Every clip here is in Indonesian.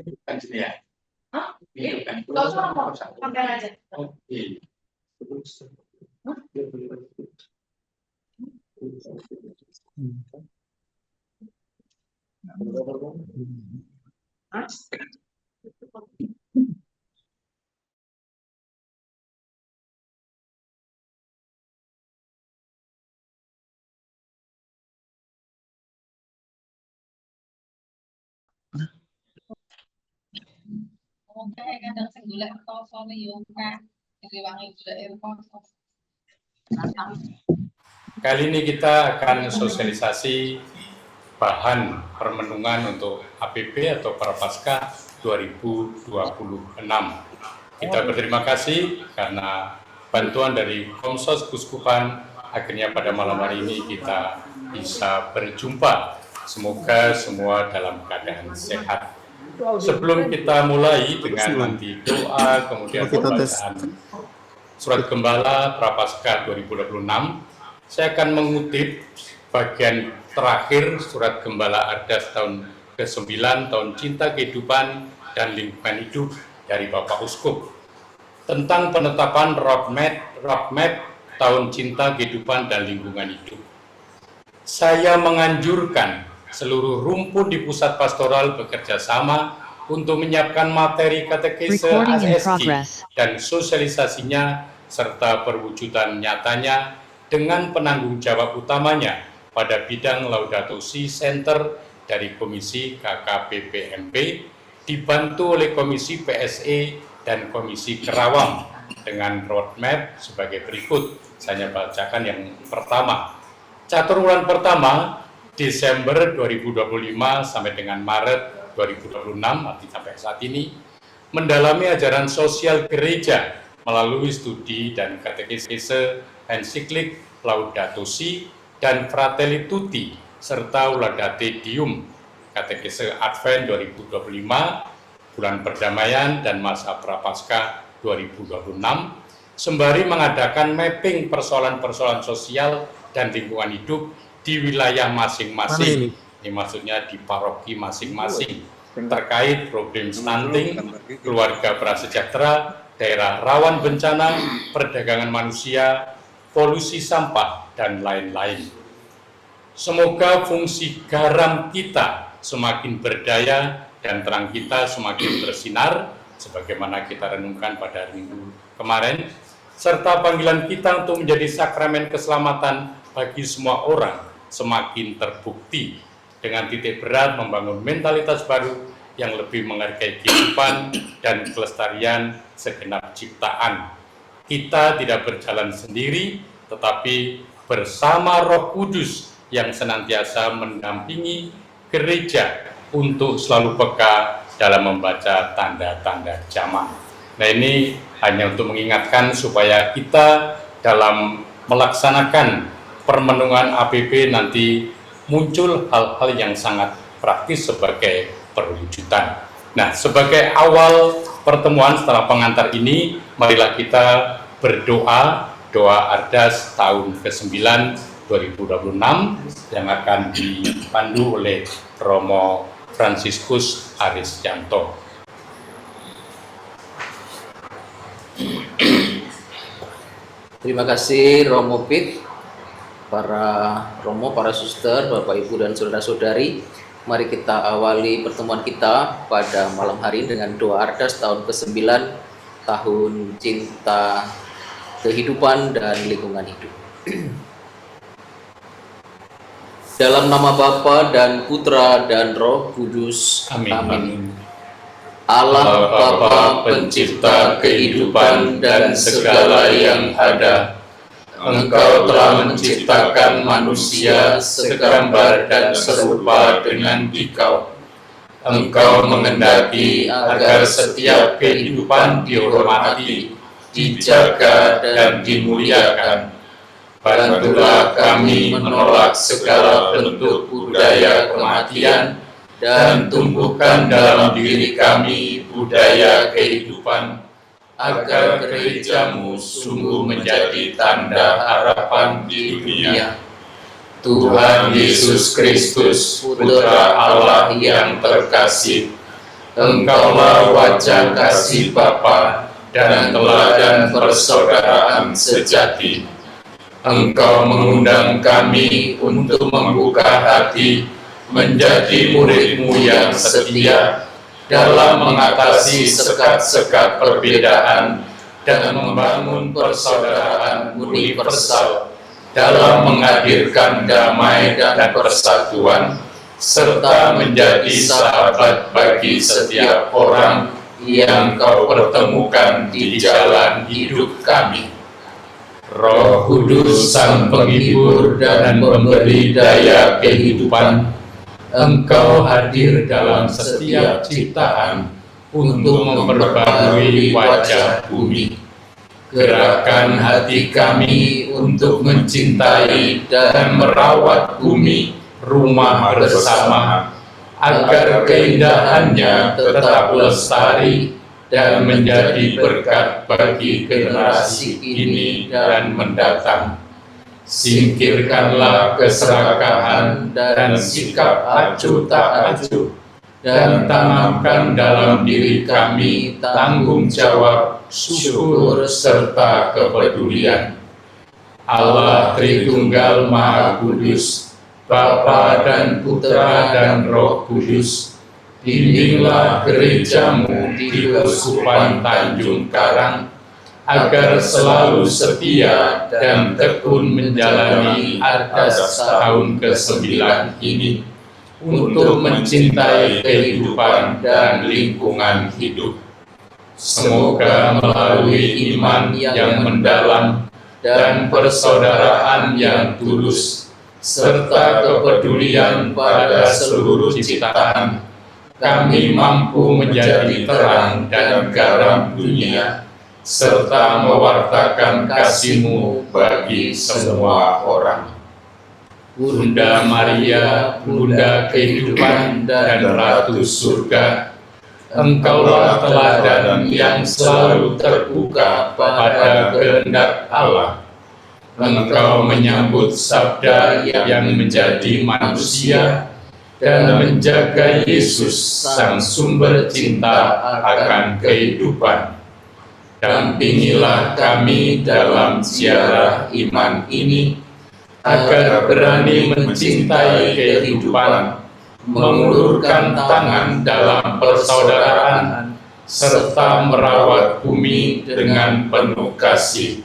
Bukan sini ya? Hah? Ini bukan. Nggak usah ngomong, pakai aja. Oke. Hah? Oke, kadang sing golek tosone yo Kak. Diwangi golek poso. Kali ini kita akan sosialisasi bahan permenungan untuk APB atau Prapaskah 2026. Kita berterima kasih karena bantuan dari Komsos Kuskupan akhirnya pada malam hari ini kita bisa berjumpa. Semoga semua dalam keadaan sehat. Sebelum kita mulai dengan nanti doa, kemudian pembacaan Surat Gembala Prapaskah 2026, saya akan mengutip bagian terakhir Surat Gembala Ardas tahun ke-9 tahun Cinta Kehidupan dan Lingkungan Hidup dari Bapak Uskup tentang penetapan roadmap tahun Cinta Kehidupan dan Lingkungan Hidup. Saya menganjurkan seluruh rumpun di pusat pastoral bekerja sama untuk menyiapkan materi katekese ASG dan sosialisasinya serta perwujudan nyatanya dengan penanggung jawab utamanya pada bidang Laudato Si Center dari Komisi KKPPMP dibantu oleh Komisi PSE dan Komisi Kerawang dengan roadmap sebagai berikut. Saya bacakan yang pertama. Catur bulan pertama Desember 2025 sampai dengan Maret 2026, arti sampai saat ini, mendalami ajaran sosial gereja melalui studi dan katekese ensiklik Laudato Si dan Fratelli Tutti serta Laudate Deum, katekese Advent 2025, bulan perdamaian dan masa Prapaskah 2026, sembari mengadakan mapping persoalan-persoalan sosial dan lingkungan hidup di wilayah masing-masing. Ini maksudnya di paroki masing-masing terkait problem stunting, keluarga prasejahtera, daerah rawan bencana, perdagangan manusia, polusi sampah, dan lain-lain. Semoga fungsi garam kita semakin berdaya dan terang kita semakin bersinar, sebagaimana kita renungkan pada minggu kemarin, serta panggilan kita untuk menjadi sakramen keselamatan bagi semua orang semakin terbukti dengan titik berat membangun mentalitas baru yang lebih menghargai kehidupan dan kelestarian segenap ciptaan. Kita tidak berjalan sendiri, tetapi bersama Roh Kudus yang senantiasa mendampingi gereja untuk selalu peka dalam membaca tanda-tanda zaman. Nah, ini hanya untuk mengingatkan supaya kita dalam melaksanakan permenungan APB nanti muncul hal-hal yang sangat praktis sebagai perwujudan. Nah, sebagai awal pertemuan setelah pengantar ini, marilah kita berdoa, doa Ardas tahun ke-9 2026 yang akan dipandu oleh Romo Fransiskus Arisjanto. Terima kasih Romo Pit, para Romo, para suster, Bapak Ibu dan saudara-saudari. Mari kita awali pertemuan kita pada malam hari dengan doa Ardas tahun ke-9 tahun Cinta Kehidupan dan Lingkungan Hidup. Dalam nama Bapa dan Putra dan Roh Kudus. Amin. Amin. Allah Bapa pencipta kehidupan dan segala yang ada, Engkau telah menciptakan manusia segambar dan serupa dengan Dikau. Engkau mengendaki agar setiap kehidupan dihormati, dijaga dan dimuliakan. Bantulah kami menolak segala bentuk budaya kematian dan tumbuhkan dalam diri kami budaya kehidupan, agar gerejamu sungguh menjadi tanda harapan di dunia. Tuhan Yesus Kristus, Putra Allah yang terkasih, Engkaulah wajah kasih Bapa dan teladan persaudaraan sejati. Engkau mengundang kami untuk membuka hati menjadi murid-Mu yang setia dalam mengatasi sekat-sekat perbedaan dan membangun persaudaraan universal dalam menghadirkan damai dan persatuan, serta menjadi sahabat bagi setiap orang yang Kau pertemukan di jalan hidup kami. Roh Kudus, Sang Penghibur dan Pemberi daya kehidupan, Engkau hadir dalam setiap ciptaan untuk memperbarui wajah bumi. Gerakan hati kami untuk mencintai dan merawat bumi, rumah bersama, agar keindahannya tetap lestari dan menjadi berkat bagi generasi ini dan mendatang. Singkirkanlah keserakahan dan sikap acuh tak acuh, dan tanamkan dalam diri kami tanggung jawab, syukur, serta kepedulian. Allah Tritunggal Maha Kudus, Bapa dan Putra dan Roh Kudus, bimbinglah gereja-Mu di Keuskupan Tanjung Karang, agar selalu setia dan tekun menjalani adas tahun ke-9 ini, untuk mencintai kehidupan dan lingkungan hidup. Semoga melalui iman yang mendalam dan persaudaraan yang tulus, serta kepedulian pada seluruh ciptaan, kami mampu menjadi terang dan garam dunia, serta mewartakan kasih-Mu bagi semua orang. Bunda Maria, Bunda kehidupan dan Ratu Surga, Engkaulah teladan yang selalu terbuka pada kehendak Allah. Engkau menyambut sabda yang menjadi manusia dan menjaga Yesus, Sang Sumber Cinta akan kehidupan. Dampingilah kami dalam ziarah iman ini, agar berani mencintai kehidupan, mengulurkan tangan dalam persaudaraan, serta merawat bumi dengan penuh kasih.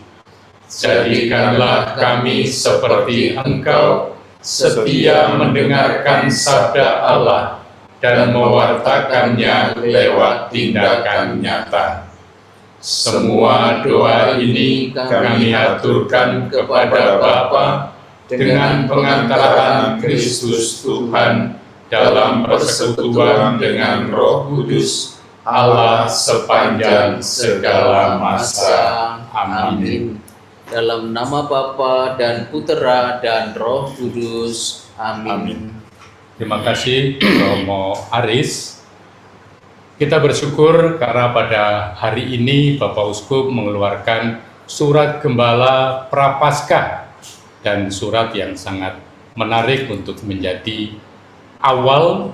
Jadikanlah kami seperti Engkau, setia mendengarkan sabda Allah dan mewartakannya lewat tindakan nyata. Semua doa ini kami aturkan kepada Bapa dengan pengantaran Kristus Tuhan dalam persekutuan dengan Roh Kudus, Allah sepanjang segala masa. Amin. Dalam nama Bapa dan Putera dan Roh Kudus. Amin. Terima kasih Romo Aris. Kita bersyukur karena pada hari ini Bapak Uskup mengeluarkan surat Gembala Prapaskah, dan surat yang sangat menarik untuk menjadi awal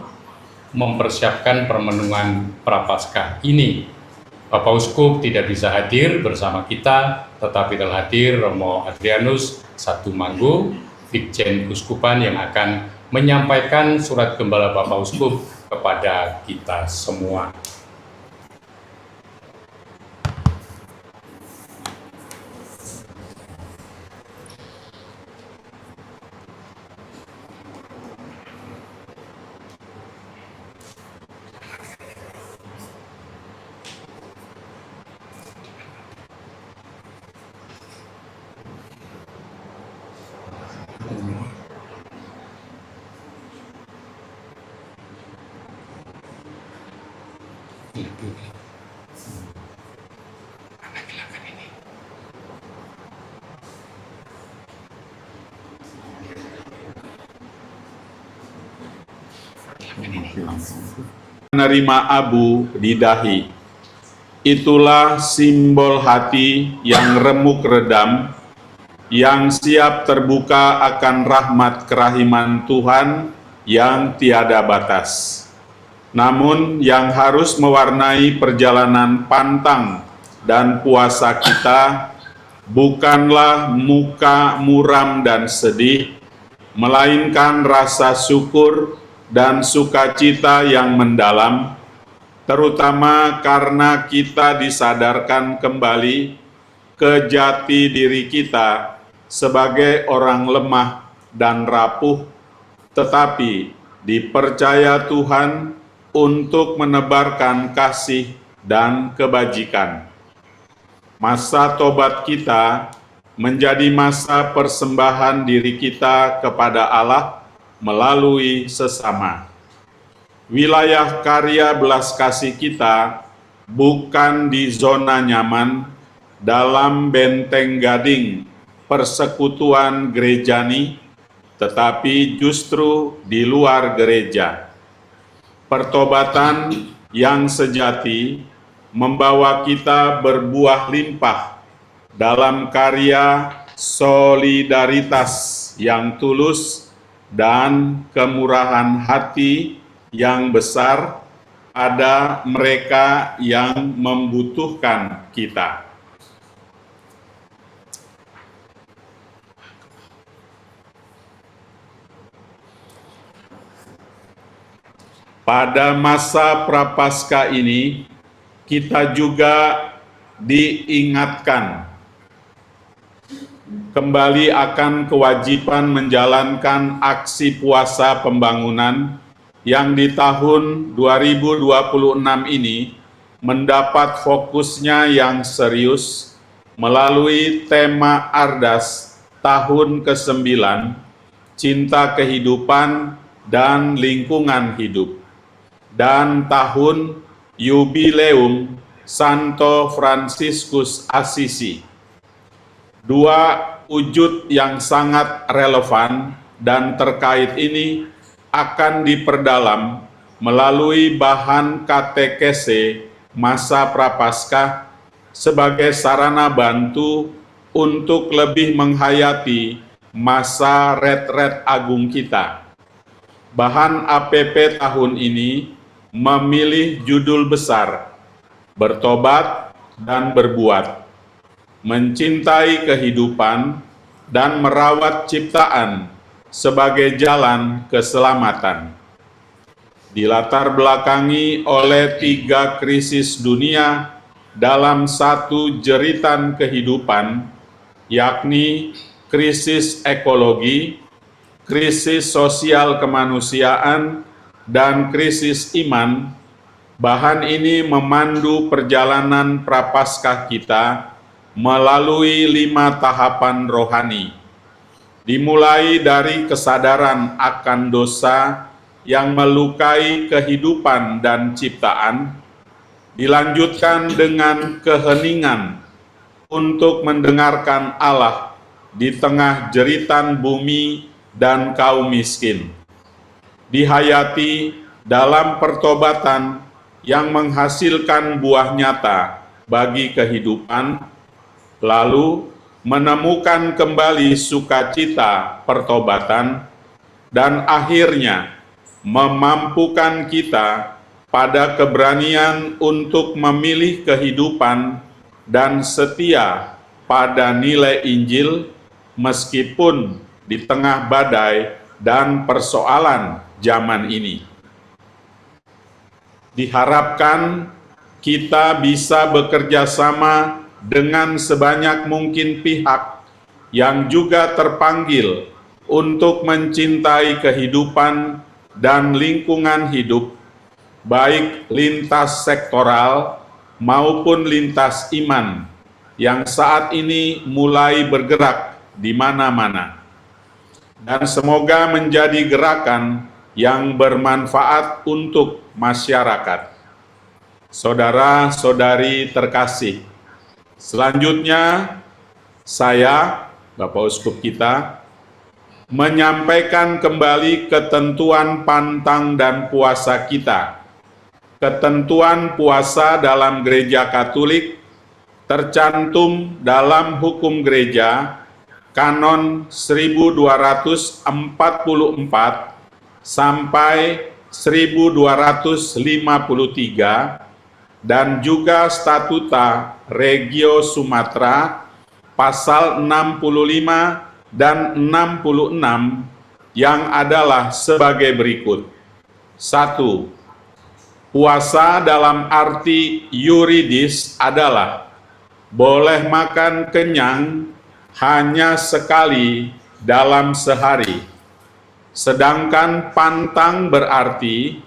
mempersiapkan permenungan Prapaskah ini. Bapak Uskup tidak bisa hadir bersama kita, tetapi telah hadir Romo Adrianus Satumanggu, Vikjen Uskupan, yang akan menyampaikan surat Gembala Bapak Uskup kepada kita semua. Menerima abu di dahi, itulah simbol hati yang remuk redam, yang siap terbuka akan rahmat kerahiman Tuhan yang tiada batas. namun yang harus mewarnai perjalanan pantang dan puasa kita bukanlah muka muram dan sedih, melainkan rasa syukur dan sukacita yang mendalam, terutama karena kita disadarkan kembali ke jati diri kita sebagai orang lemah dan rapuh, tetapi dipercaya Tuhan untuk menebarkan kasih dan kebajikan. Masa tobat kita menjadi masa persembahan diri kita kepada Allah melalui sesama. Wilayah karya belas kasih kita bukan di zona nyaman dalam benteng gading persekutuan gerejani, tetapi justru di luar gereja. Pertobatan yang sejati membawa kita berbuah limpah dalam karya solidaritas yang tulus dan kemurahan hati yang besar pada mereka yang membutuhkan kita. Pada masa Prapaskah ini, kita juga diingatkan kembali akan kewajiban menjalankan aksi puasa pembangunan yang di tahun 2026 ini mendapat fokusnya yang serius melalui tema Ardas tahun ke-9, Cinta Kehidupan dan Lingkungan Hidup, dan tahun Yubileum Santo Fransiskus Assisi. Dua wujud yang sangat relevan dan terkait ini akan diperdalam melalui bahan katekese masa Prapaskah sebagai sarana bantu untuk lebih menghayati masa retret agung kita. Bahan APP tahun ini memilih judul besar, Bertobat dan Berbuat, mencintai kehidupan dan merawat ciptaan sebagai jalan keselamatan. Dilatar belakangi oleh 3 krisis dunia dalam satu jeritan kehidupan, yakni krisis ekologi, krisis sosial kemanusiaan, dan krisis iman. Bahan ini memandu perjalanan Prapaskah kita melalui 5 tahapan rohani, dimulai dari kesadaran akan dosa yang melukai kehidupan dan ciptaan, dilanjutkan dengan keheningan untuk mendengarkan Allah di tengah jeritan bumi dan kaum miskin, dihayati dalam pertobatan yang menghasilkan buah nyata bagi kehidupan, lalu menemukan kembali sukacita pertobatan, dan akhirnya memampukan kita pada keberanian untuk memilih kehidupan dan setia pada nilai Injil meskipun di tengah badai dan persoalan zaman ini. Diharapkan kita bisa bekerja sama dengan sebanyak mungkin pihak yang juga terpanggil untuk mencintai kehidupan dan lingkungan hidup, baik lintas sektoral maupun lintas iman yang saat ini mulai bergerak di mana-mana. Dan semoga menjadi gerakan yang bermanfaat untuk masyarakat. Saudara-saudari terkasih, selanjutnya saya, Bapak Uskup kita, menyampaikan kembali ketentuan pantang dan puasa kita. Ketentuan puasa dalam Gereja Katolik tercantum dalam hukum gereja Kanon 1244 sampai 1253 dan juga Statuta Regio Sumatera pasal 65 dan 66 yang adalah sebagai berikut. 1. Puasa dalam arti yuridis adalah boleh makan kenyang hanya sekali dalam sehari. Sedangkan pantang berarti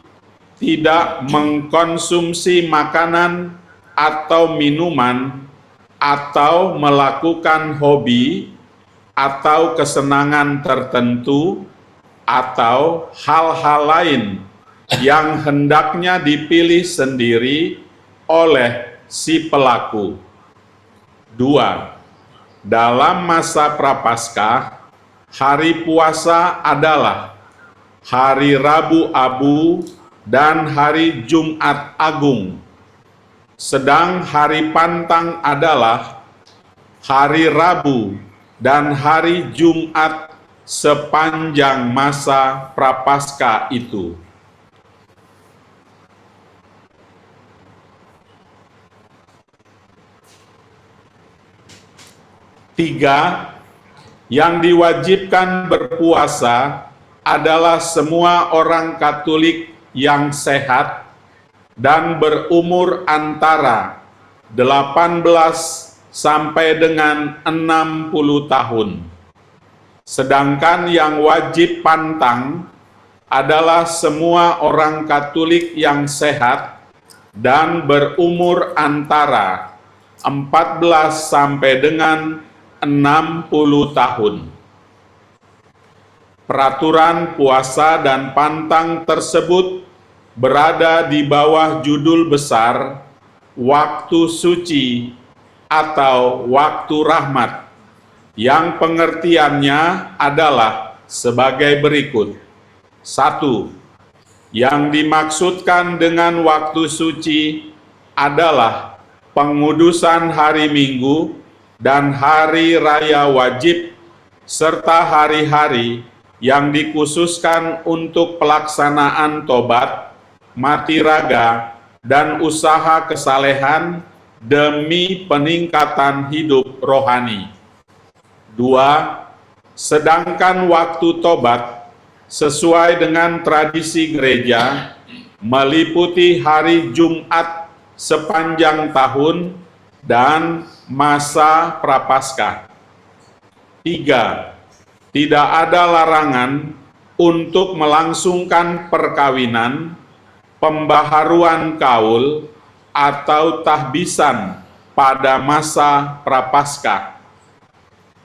tidak mengkonsumsi makanan atau minuman atau melakukan hobi atau kesenangan tertentu atau hal-hal lain yang hendaknya dipilih sendiri oleh si pelaku. 2. Dalam masa Prapaskah, hari puasa adalah hari Rabu Abu dan hari Jumat Agung. Sedang hari pantang adalah hari Rabu dan hari Jumat sepanjang masa Prapaskah itu. 3. Yang diwajibkan berpuasa adalah semua orang Katolik yang sehat dan berumur antara 18 sampai dengan 60 tahun. Sedangkan yang wajib pantang adalah semua orang Katolik yang sehat dan berumur antara 14 sampai dengan 60 tahun. Peraturan puasa dan pantang tersebut berada di bawah judul besar Waktu Suci atau Waktu Rahmat, yang pengertiannya adalah sebagai berikut. 1. Yang dimaksudkan dengan waktu suci adalah pengudusan hari Minggu dan hari raya wajib, serta hari-hari yang dikhususkan untuk pelaksanaan tobat, mati raga, dan usaha kesalehan demi peningkatan hidup rohani. 2. Sedangkan waktu tobat sesuai dengan tradisi gereja meliputi hari Jumat sepanjang tahun dan masa Prapaskah. 3. Tidak ada larangan untuk melangsungkan perkawinan, pembaharuan kaul, atau tahbisan pada masa Prapaskah.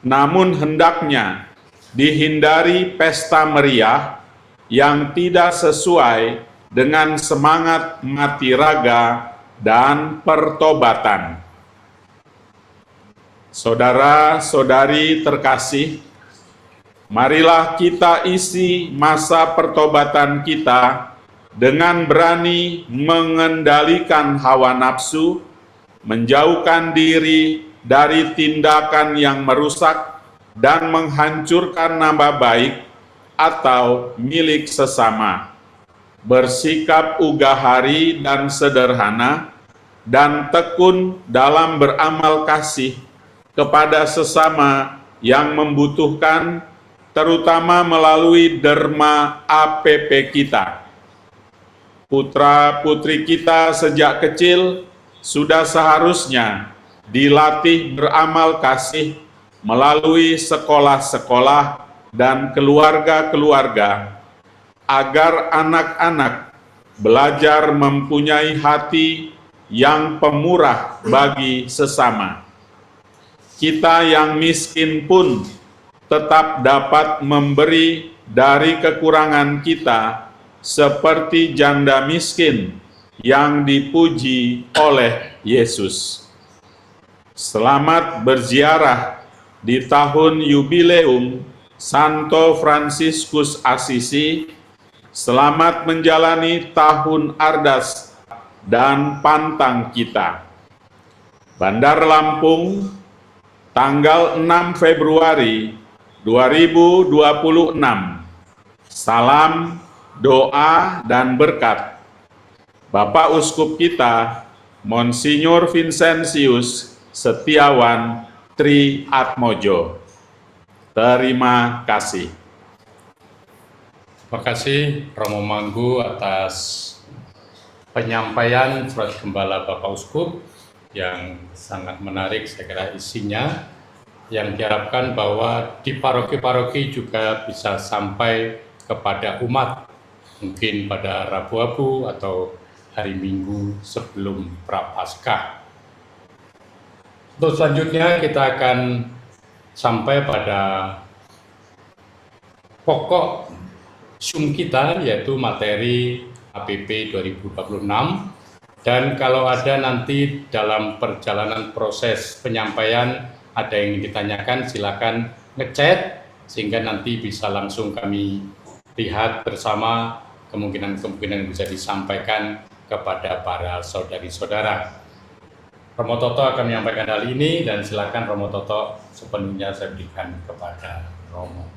Namun hendaknya dihindari pesta meriah yang tidak sesuai dengan semangat mati raga dan pertobatan. Saudara-saudari terkasih, marilah kita isi masa pertobatan kita dengan berani mengendalikan hawa nafsu, menjauhkan diri dari tindakan yang merusak dan menghancurkan nama baik atau milik sesama, bersikap ugahari dan sederhana, dan tekun dalam beramal kasih kepada sesama yang membutuhkan, terutama melalui derma APP kita. Putra-putri kita sejak kecil sudah seharusnya dilatih beramal kasih melalui sekolah-sekolah dan keluarga-keluarga, agar anak-anak belajar mempunyai hati yang pemurah bagi sesama. Kita yang miskin pun tetap dapat memberi dari kekurangan kita, seperti janda miskin yang dipuji oleh Yesus. Selamat berziarah di tahun yubileum Santo Fransiskus Assisi. Selamat menjalani tahun Ardas dan pantang kita. Bandar Lampung, tanggal 6 Februari 2026. Salam doa dan berkat Bapak Uskup kita, Monsinyur Vincentius Setiawan Tri Atmojo. Terima kasih. Terima kasih Romo Manggu atas penyampaian surat gembala Bapak Uskup yang sangat menarik, saya kira isinya, yang diharapkan bahwa di paroki-paroki juga bisa sampai kepada umat, mungkin pada Rabu-Abu atau hari Minggu sebelum Prapaskah. Untuk selanjutnya kita akan sampai pada pokok Zoom kita, yaitu materi APP 2026. Dan kalau ada nanti dalam perjalanan proses penyampaian ada yang ingin ditanyakan, silakan ngechat sehingga nanti bisa langsung kami lihat bersama kemungkinan-kemungkinan yang bisa disampaikan kepada para saudari-saudara. Romo Toto akan menyampaikan hal ini dan silakan Romo Toto sepenuhnya saya berikan kepada Romo.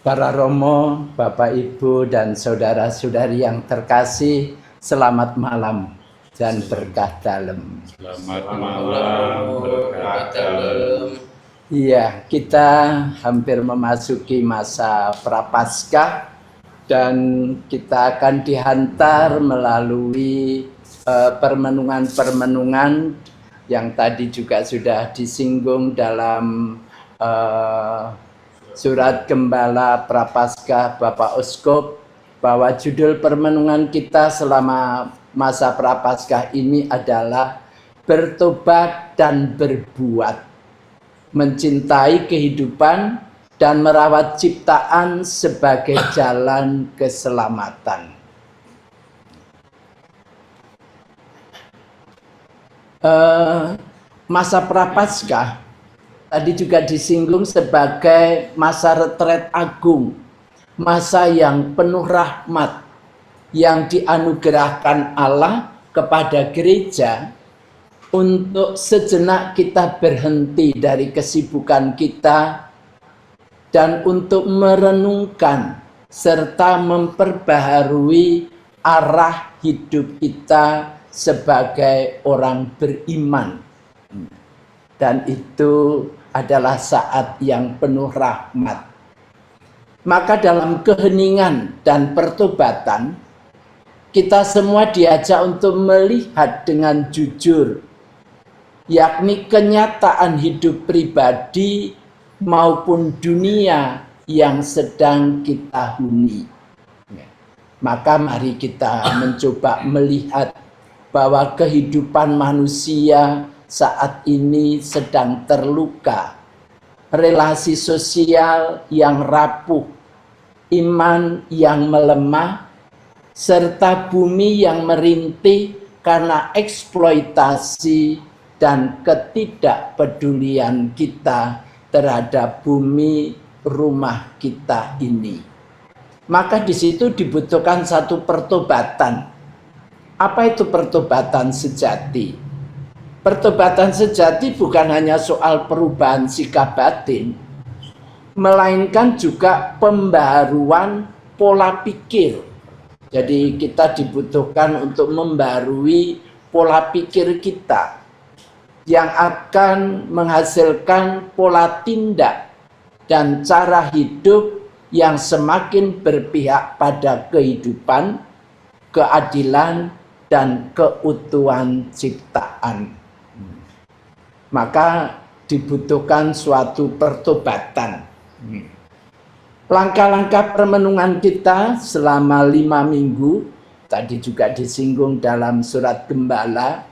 Para Romo, Bapak Ibu dan saudara-saudari yang terkasih, selamat malam dan berkah dalam. Selamat malam, berkah dalam. Iya, kita hampir memasuki masa Prapaskah dan kita akan dihantar melalui permenungan-permenungan yang tadi juga sudah disinggung dalam surat gembala Prapaskah Bapak Uskup, bahwa judul permenungan kita selama masa Prapaskah ini adalah bertobat dan berbuat, mencintai kehidupan dan merawat ciptaan sebagai jalan keselamatan. Masa Prapaskah tadi juga disinggung sebagai masa retret agung, masa yang penuh rahmat yang dianugerahkan Allah kepada gereja untuk sejenak kita berhenti dari kesibukan kita dan untuk merenungkan serta memperbaharui arah hidup kita sebagai orang beriman. Dan itu adalah saat yang penuh rahmat. Maka dalam keheningan dan pertobatan, kita semua diajak untuk melihat dengan jujur, yakni kenyataan hidup pribadi maupun dunia yang sedang kita huni. Maka mari kita mencoba melihat bahwa kehidupan manusia saat ini sedang terluka, relasi sosial yang rapuh, iman yang melemah, serta bumi yang merintih karena eksploitasi dan ketidakpedulian kita terhadap bumi rumah kita ini. Maka di situ dibutuhkan satu pertobatan. Apa itu pertobatan sejati? Pertobatan sejati bukan hanya soal perubahan sikap batin, melainkan juga pembaharuan pola pikir. Jadi kita dibutuhkan untuk membarui pola pikir kita yang akan menghasilkan pola tindak dan cara hidup yang semakin berpihak pada kehidupan, keadilan, dan keutuhan ciptaan. Maka dibutuhkan suatu pertobatan. Langkah-langkah permenungan kita selama 5 minggu, tadi juga disinggung dalam surat gembala,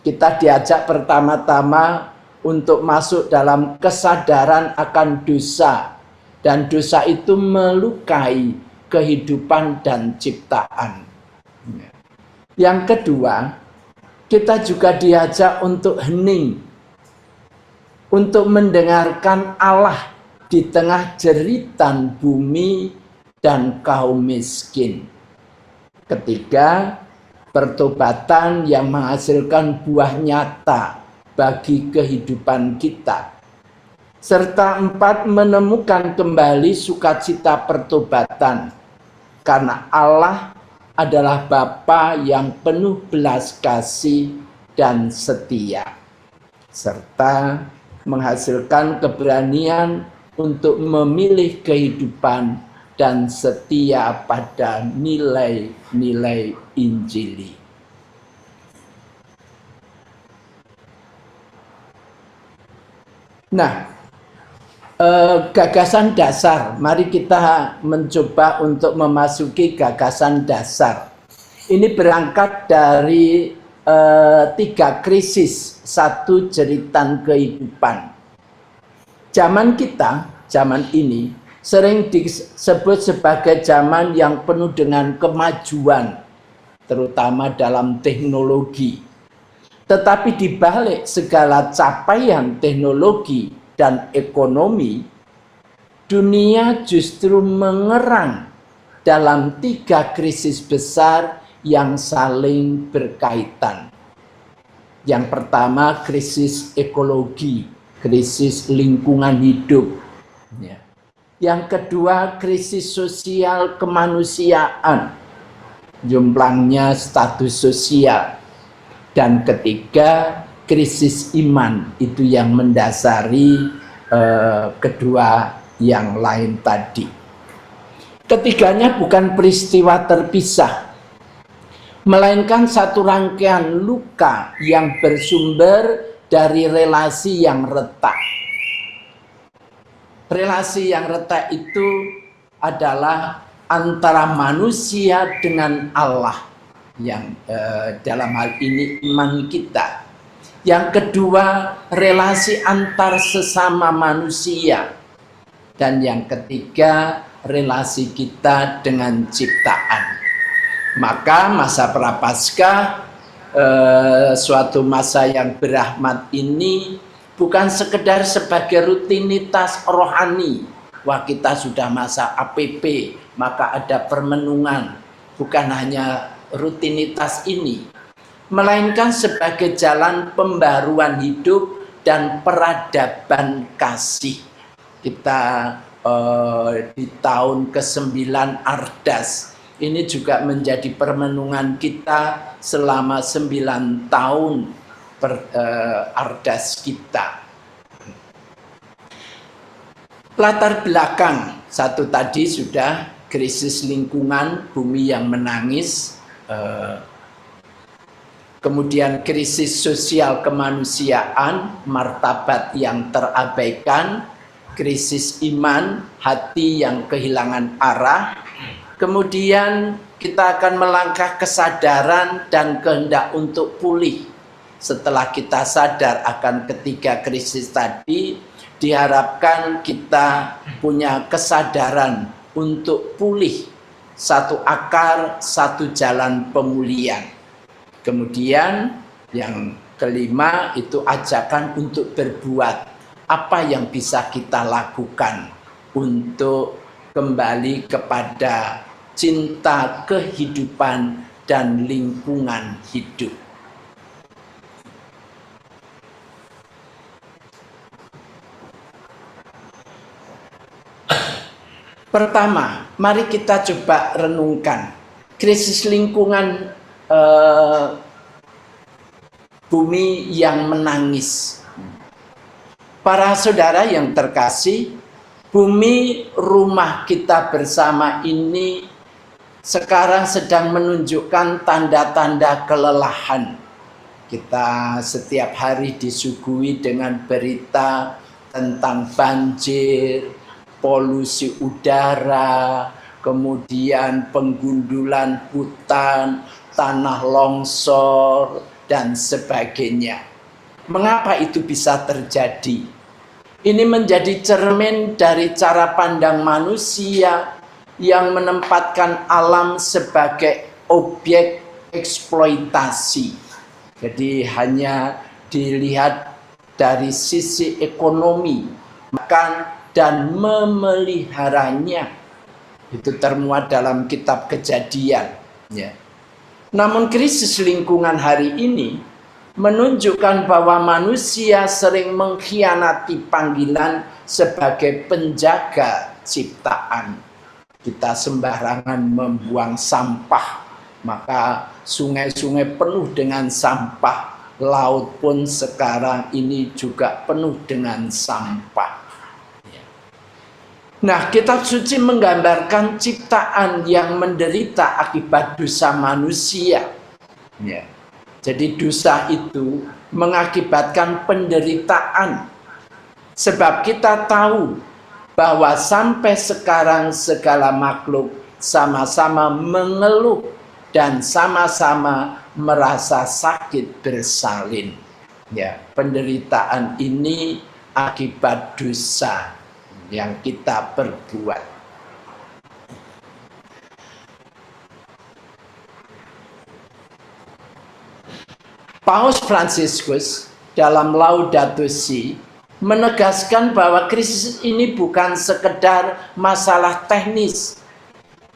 kita diajak pertama-tama untuk masuk dalam kesadaran akan dosa, dan dosa itu melukai kehidupan dan ciptaan. Yang kedua, kita juga diajak untuk hening, untuk mendengarkan Allah di tengah jeritan bumi dan kaum miskin. Ketiga, pertobatan yang menghasilkan buah nyata, bagi kehidupan kita. Serta 4, menemukan kembali sukacita pertobatan, karena Allah adalah Bapa yang penuh belas kasih dan setia, serta menghasilkan keberanian untuk memilih kehidupan dan setia pada nilai-nilai Injili. Nah, gagasan dasar, mari kita mencoba untuk memasuki gagasan dasar. Ini berangkat dari 3 krisis, 1 jeritan kehidupan. Zaman kita, zaman ini sering disebut sebagai zaman yang penuh dengan kemajuan, terutama dalam teknologi. Tetapi di balik segala capaian teknologi dan ekonomi, dunia justru mengerang dalam 3 krisis besar yang saling berkaitan. Yang pertama, krisis ekologi, krisis lingkungan hidup. Yang kedua, krisis sosial kemanusiaan, jumlahnya status sosial. Dan ketiga, krisis iman, itu yang mendasari kedua yang lain tadi. Ketiganya bukan peristiwa terpisah, melainkan satu rangkaian luka yang bersumber dari relasi yang retak. Relasi yang retak itu adalah antara manusia dengan Allah, yang dalam hal ini iman kita. Yang kedua, relasi antar sesama manusia. Dan yang ketiga, relasi kita dengan ciptaan. Maka masa Prapaskah, suatu masa yang berahmat ini bukan sekedar sebagai rutinitas rohani. Wah, kita sudah masa APP, maka ada permenungan. Bukan hanya rutinitas ini, melainkan sebagai jalan pembaruan hidup dan peradaban kasih. Kita di tahun ke-9 Ardas, ini juga menjadi permenungan kita selama 9 tahun Ardas kita. Latar belakang, satu tadi sudah, krisis lingkungan, bumi yang menangis. Kemudian krisis sosial kemanusiaan, martabat yang terabaikan, krisis iman, hati yang kehilangan arah. Kemudian kita akan melangkah kesadaran dan kehendak untuk pulih. Setelah kita sadar akan ketiga krisis tadi, diharapkan kita punya kesadaran untuk pulih, satu akar, satu jalan pemulihan. Kemudian yang kelima itu ajakan untuk berbuat. Apa yang bisa kita lakukan untuk kembali kepada cinta kehidupan dan lingkungan hidup. Pertama, mari kita coba renungkan krisis lingkungan bumi yang menangis. Para saudara yang terkasih, bumi rumah kita bersama ini sekarang sedang menunjukkan tanda-tanda kelelahan. Kita setiap hari disuguhi dengan berita tentang banjir, polusi udara, kemudian penggundulan hutan, tanah longsor, dan sebagainya. Mengapa itu bisa terjadi? Ini menjadi cermin dari cara pandang manusia yang menempatkan alam sebagai objek eksploitasi. Jadi hanya dilihat dari sisi ekonomi, makan dan memeliharanya. Itu termuat dalam kitab Kejadian. Ya. Namun krisis lingkungan hari ini menunjukkan bahwa manusia sering mengkhianati panggilan sebagai penjaga ciptaan. Kita sembarangan membuang sampah, maka sungai-sungai penuh dengan sampah. Laut pun sekarang ini juga penuh dengan sampah. Nah, kitab suci menggambarkan ciptaan yang menderita akibat dosa manusia. Ya. Jadi dosa itu mengakibatkan penderitaan. Sebab kita tahu bahwa sampai sekarang segala makhluk sama-sama mengeluh dan sama-sama merasa sakit bersalin. Ya, penderitaan ini akibat dosa yang kita perbuat. Paus Fransiskus dalam Laudato Si menegaskan bahwa krisis ini bukan sekedar masalah teknis,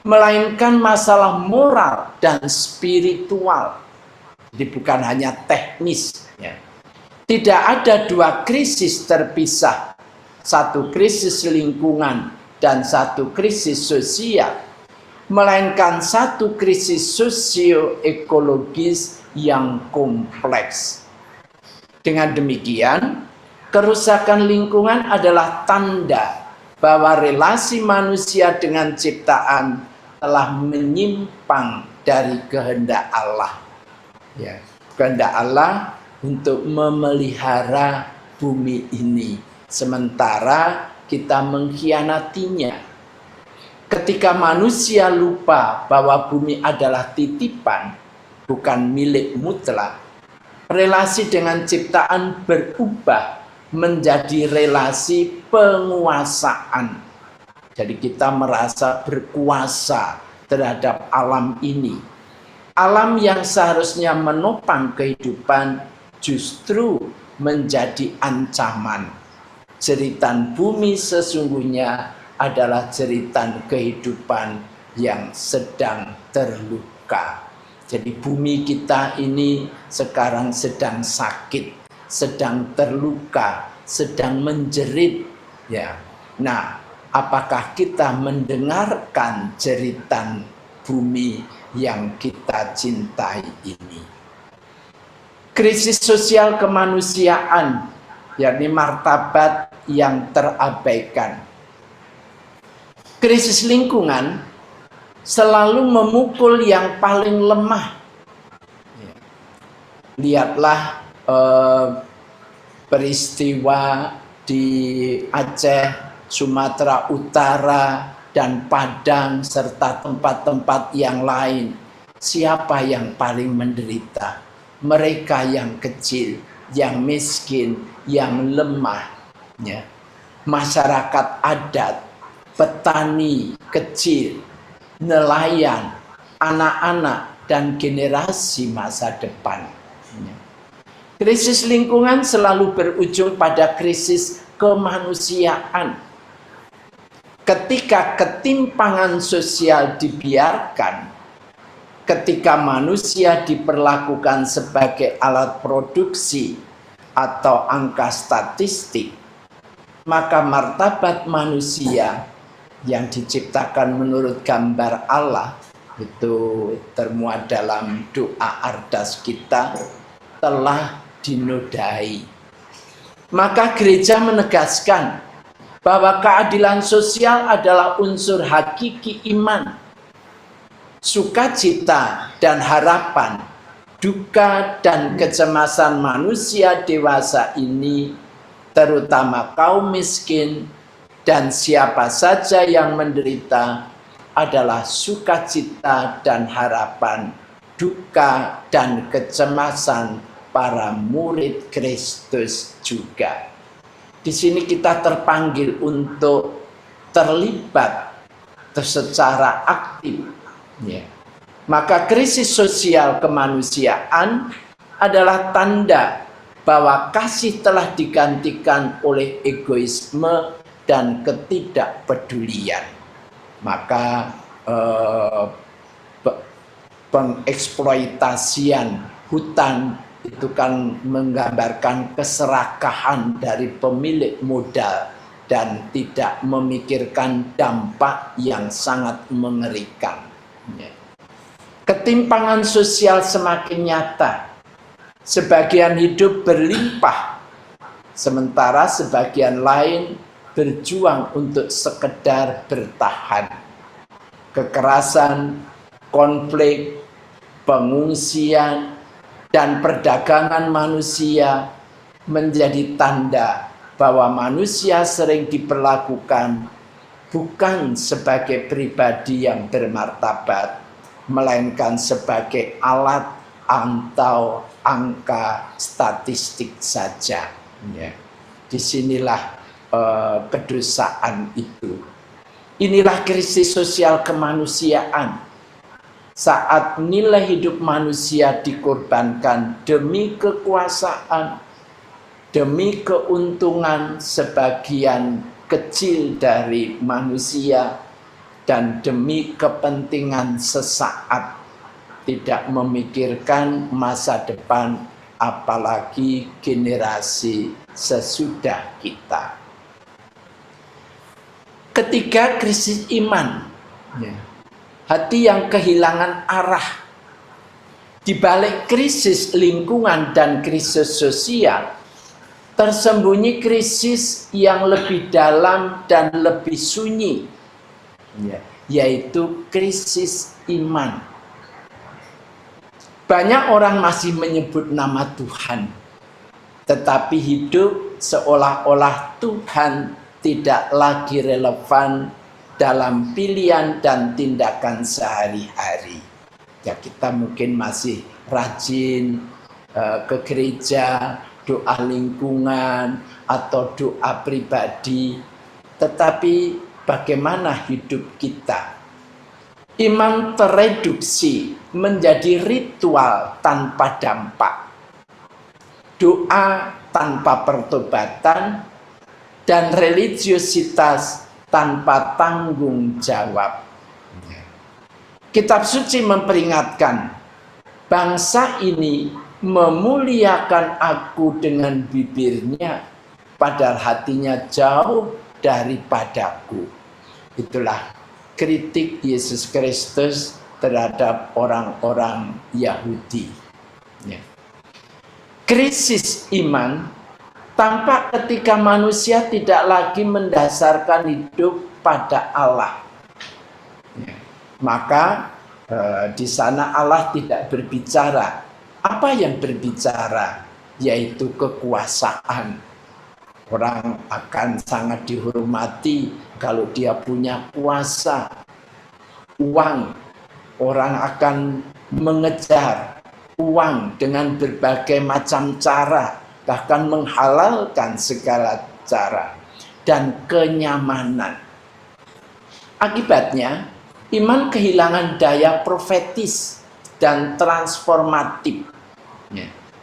melainkan masalah moral dan spiritual. Jadi bukan hanya teknis. Ya. Tidak ada dua krisis terpisah. Satu krisis lingkungan dan satu krisis sosial, melainkan satu krisis sosioekologis yang kompleks. Dengan demikian, kerusakan lingkungan adalah tanda bahwa relasi manusia dengan ciptaan telah menyimpang dari kehendak Allah. Ya, kehendak Allah untuk memelihara bumi ini. Sementara kita mengkhianatinya. Ketika manusia lupa bahwa bumi adalah titipan, bukan milik mutlak, relasi dengan ciptaan berubah menjadi relasi penguasaan. Jadi kita merasa berkuasa terhadap alam ini. Alam yang seharusnya menopang kehidupan justru menjadi ancaman. Jeritan bumi sesungguhnya adalah jeritan kehidupan yang sedang terluka. Jadi bumi kita ini sekarang sedang sakit, sedang terluka, sedang menjerit. Ya. Nah, apakah kita mendengarkan jeritan bumi yang kita cintai ini? Krisis sosial kemanusiaan, yakni martabat yang terabaikan. Krisis lingkungan selalu memukul yang paling lemah. Lihatlah peristiwa di Aceh, Sumatera Utara, dan Padang, serta tempat-tempat yang lain. Siapa yang paling menderita? Mereka yang kecil, yang miskin, yang lemah. Ya. Masyarakat adat, petani kecil, nelayan, anak-anak, dan generasi masa depan. Ya. Krisis lingkungan selalu berujung pada krisis kemanusiaan. Ketika ketimpangan sosial dibiarkan, ketika manusia diperlakukan sebagai alat produksi atau angka statistik, maka martabat manusia yang diciptakan menurut gambar Allah itu termuat dalam doa ardas kita telah dinodai. Maka gereja menegaskan bahwa keadilan sosial adalah unsur hakiki iman. Sukacita dan harapan, duka dan kecemasan manusia dewasa ini, terutama kaum miskin dan siapa saja yang menderita, adalah sukacita dan harapan, duka dan kecemasan para murid Kristus juga. Di sini kita terpanggil untuk terlibat secara aktif. Ya. Maka krisis sosial kemanusiaan adalah tanda bahwa kasih telah digantikan oleh egoisme dan ketidakpedulian. Maka pengeksploitasian hutan itu kan menggambarkan keserakahan dari pemilik modal dan tidak memikirkan dampak yang sangat mengerikan. Ketimpangan sosial semakin nyata. Sebagian hidup berlimpah, sementara sebagian lain berjuang untuk sekedar bertahan. Kekerasan, konflik, pengungsian, dan perdagangan manusia menjadi tanda bahwa manusia sering diperlakukan bukan sebagai pribadi yang bermartabat, melainkan sebagai alat atau angka statistik saja. Disinilah kedosaan itu. Inilah krisis sosial kemanusiaan. Saat nilai hidup manusia dikorbankan demi kekuasaan, demi keuntungan sebagian kecil dari manusia, dan demi kepentingan sesaat, tidak memikirkan masa depan, apalagi generasi sesudah kita. Ketiga, krisis iman. Hati yang kehilangan arah. Di balik krisis lingkungan dan krisis sosial, tersembunyi krisis yang lebih dalam dan lebih sunyi, yaitu krisis iman. Banyak orang masih menyebut nama Tuhan, tetapi hidup seolah-olah Tuhan tidak lagi relevan dalam pilihan dan tindakan sehari-hari. Ya, kita mungkin masih rajin ke gereja, doa lingkungan, atau doa pribadi. Tetapi bagaimana hidup kita? Iman tereduksi menjadi ritual tanpa dampak. Doa tanpa pertobatan, dan religiositas tanpa tanggung jawab. Kitab suci memperingatkan, bangsa ini memuliakan aku dengan bibirnya, padahal hatinya jauh daripadaku. Itulah kritik Yesus Kristus terhadap orang-orang Yahudi. Krisis iman tampak ketika manusia tidak lagi mendasarkan hidup pada Allah. Maka di sana Allah tidak berbicara. Apa yang berbicara? Yaitu kekuasaan. Orang akan sangat dihormati kalau dia punya kuasa, uang. Orang akan mengejar uang dengan berbagai macam cara, bahkan menghalalkan segala cara, dan kenyamanan. Akibatnya, iman kehilangan daya profetis dan transformatif.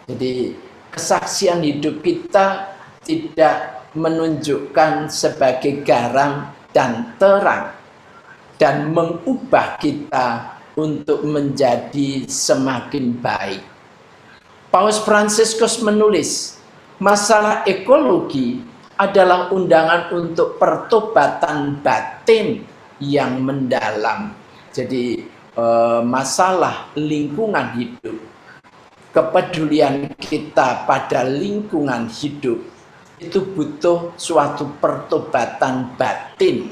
Jadi, kesaksian hidup kita tidak menunjukkan sebagai garam dan terang, dan mengubah kita untuk menjadi semakin baik. Paus Fransiskus menulis, masalah ekologi adalah undangan untuk pertobatan batin yang mendalam. Jadi masalah lingkungan hidup, kepedulian kita pada lingkungan hidup itu butuh suatu pertobatan batin,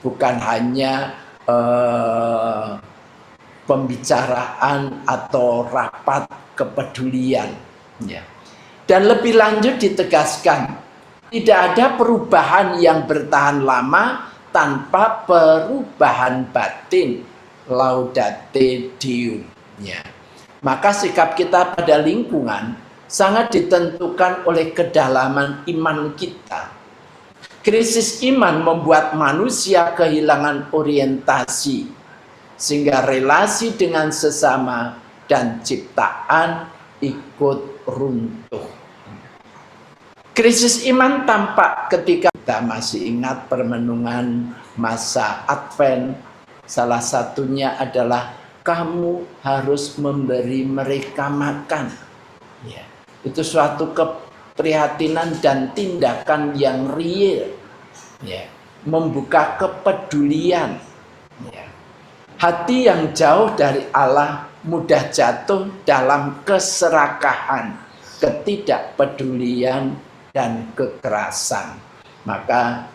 bukan hanya pembicaraan atau rapat kepedulian. Dan lebih lanjut ditegaskan, tidak ada perubahan yang bertahan lama tanpa perubahan batin. Laudate Deum. Maka sikap kita pada lingkungan sangat ditentukan oleh kedalaman iman kita. Krisis iman membuat manusia kehilangan orientasi, sehingga relasi dengan sesama dan ciptaan ikut runtuh. Krisis iman tampak ketika kita masih ingat permenungan masa Advent. Salah satunya adalah kamu harus memberi mereka makan. Ya, itu suatu keprihatinan dan tindakan yang real. Ya, membuka kepedulian. Ya. Hati yang jauh dari Allah mudah jatuh dalam keserakahan, ketidakpedulian, dan kekerasan. Maka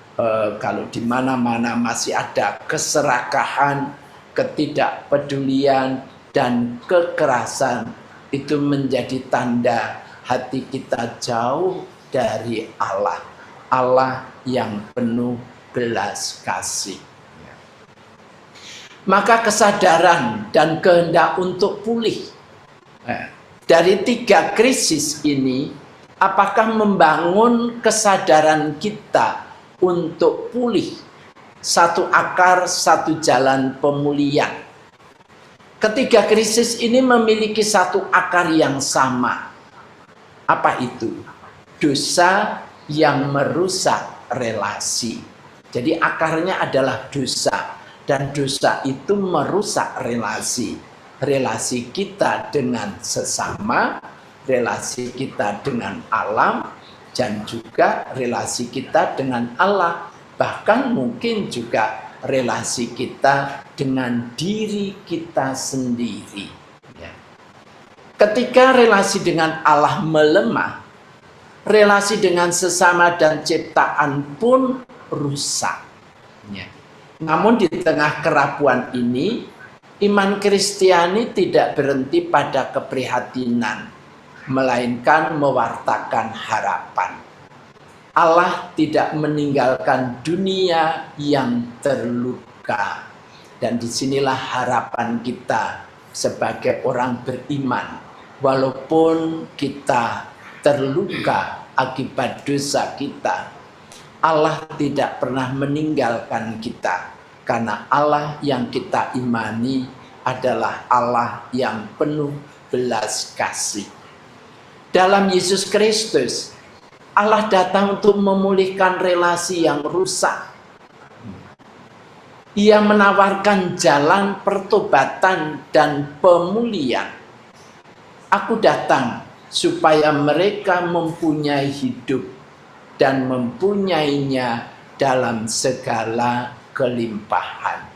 kalau di mana-mana masih ada keserakahan, ketidakpedulian, dan kekerasan, itu menjadi tanda hati kita jauh dari Allah. Allah yang penuh belas kasih. Maka kesadaran dan kehendak untuk pulih dari 3 krisis ini, apakah membangun kesadaran kita untuk pulih, satu akar, satu jalan pemulihan. Ketiga krisis ini memiliki satu akar yang sama. Apa itu? Dosa yang merusak relasi. Jadi akarnya adalah dosa. Dan dosa itu merusak relasi. Relasi kita dengan sesama, relasi kita dengan alam, dan juga relasi kita dengan Allah. Bahkan mungkin juga relasi kita dengan diri kita sendiri. Ya. Ketika relasi dengan Allah melemah, relasi dengan sesama dan ciptaan pun rusak. Ya. Namun di tengah kerapuan ini, iman Kristiani tidak berhenti pada keprihatinan, melainkan mewartakan harapan. Allah tidak meninggalkan dunia yang terluka. Dan disinilah harapan kita sebagai orang beriman. Walaupun kita terluka akibat dosa kita, Allah tidak pernah meninggalkan kita, karena Allah yang kita imani adalah Allah yang penuh belas kasih. Dalam Yesus Kristus, Allah datang untuk memulihkan relasi yang rusak. Ia menawarkan jalan pertobatan dan pemulihan. Aku datang supaya mereka mempunyai hidup dan mempunyainya dalam segala kelimpahan.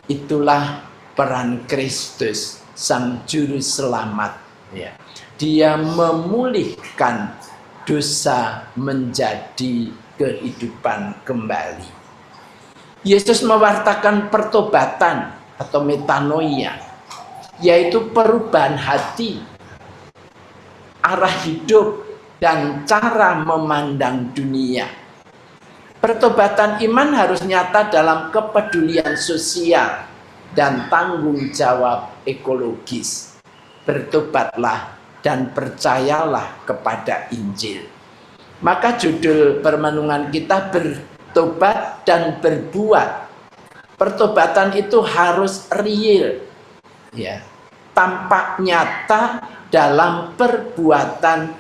Itulah peran Kristus, Sang Juru Selamat. Ya. Dia memulihkan dosa menjadi kehidupan kembali. Yesus mewartakan pertobatan atau metanoia, yaitu perubahan hati, arah hidup, dan cara memandang dunia. Pertobatan iman harus nyata dalam kepedulian sosial dan tanggung jawab ekologis. Bertobatlah dan percayalah kepada Injil. Maka judul permenungan kita bertobat dan berbuat. Pertobatan itu harus real, ya, tampak nyata dalam perbuatan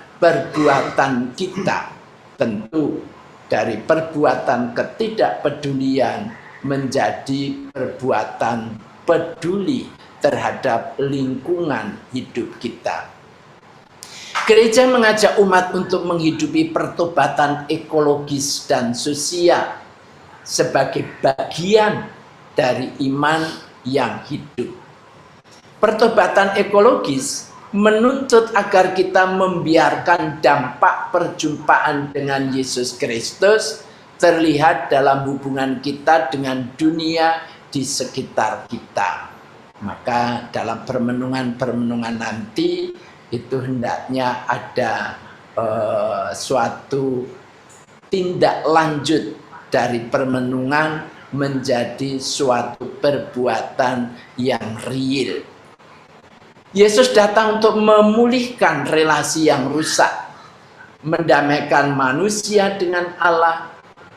kita. Tentu dari perbuatan ketidakpedulian menjadi perbuatan peduli terhadap lingkungan hidup kita. Gereja mengajak umat untuk menghidupi pertobatan ekologis dan sosial sebagai bagian dari iman yang hidup. Pertobatan ekologis menuntut agar kita membiarkan dampak perjumpaan dengan Yesus Kristus terlihat dalam hubungan kita dengan dunia di sekitar kita. Maka dalam permenungan-permenungan nanti itu hendaknya ada suatu tindak lanjut dari permenungan menjadi suatu perbuatan yang real. Yesus datang untuk memulihkan relasi yang rusak, mendamaikan manusia dengan Allah,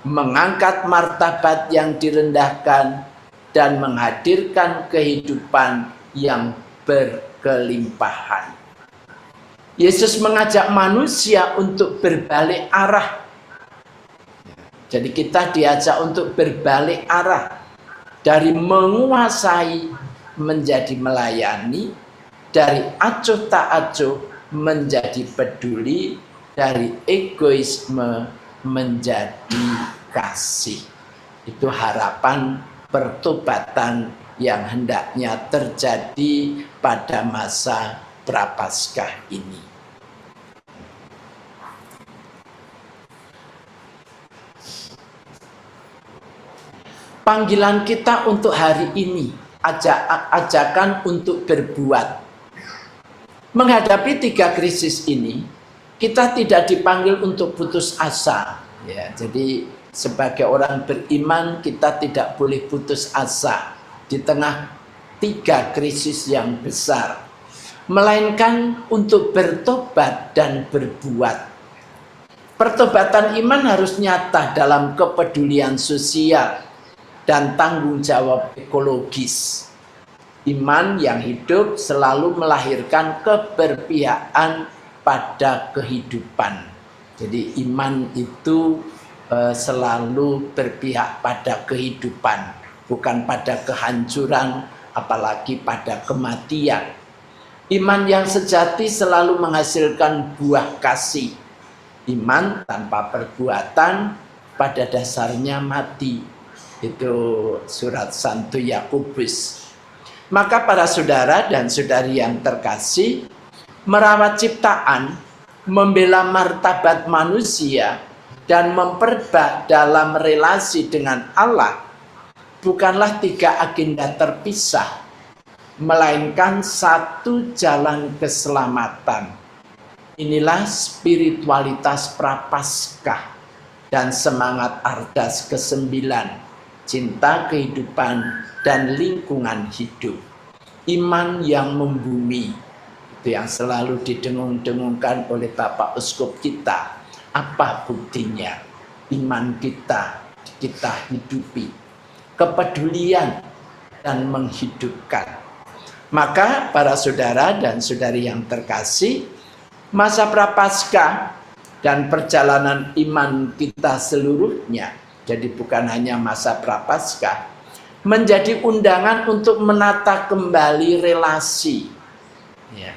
mengangkat martabat yang direndahkan, dan menghadirkan kehidupan yang berkelimpahan. Yesus mengajak manusia untuk berbalik arah. Jadi kita diajak untuk berbalik arah dari menguasai menjadi melayani, dari acuh tak acuh menjadi peduli, dari egoisme menjadi kasih. Itu harapan pertobatan yang hendaknya terjadi pada masa Prapaskah ini. Panggilan kita untuk hari ini, ajakan untuk berbuat. Menghadapi 3 krisis ini, kita tidak dipanggil untuk putus asa. Ya, jadi sebagai orang beriman kita tidak boleh putus asa di tengah 3 krisis yang besar, melainkan untuk bertobat dan berbuat. Pertobatan iman harus nyata dalam kepedulian sosial dan tanggung jawab ekologis. Iman yang hidup selalu melahirkan keberpihakan pada kehidupan. Jadi iman itu selalu berpihak pada kehidupan, bukan pada kehancuran, apalagi pada kematian. Iman yang sejati selalu menghasilkan buah kasih. Iman tanpa perbuatan pada dasarnya mati. Itu surat Santo Yakobus. Maka para saudara dan saudari yang terkasih, merawat ciptaan, membela martabat manusia, dan memperbaiki dalam relasi dengan Allah bukanlah 3 agenda terpisah, melainkan satu jalan keselamatan. Inilah spiritualitas Prapaskah dan semangat Ardas ke-9, cinta kehidupan dan lingkungan hidup. Iman yang membumi, itu yang selalu didengung-dengungkan oleh Bapak Uskup kita. Apa buktinya? Iman kita hidupi. Kepedulian dan menghidupkan. Maka para saudara dan saudari yang terkasih, masa Prapaskah dan perjalanan iman kita seluruhnya, jadi bukan hanya masa Prapaskah, menjadi undangan untuk menata kembali relasi. Ya.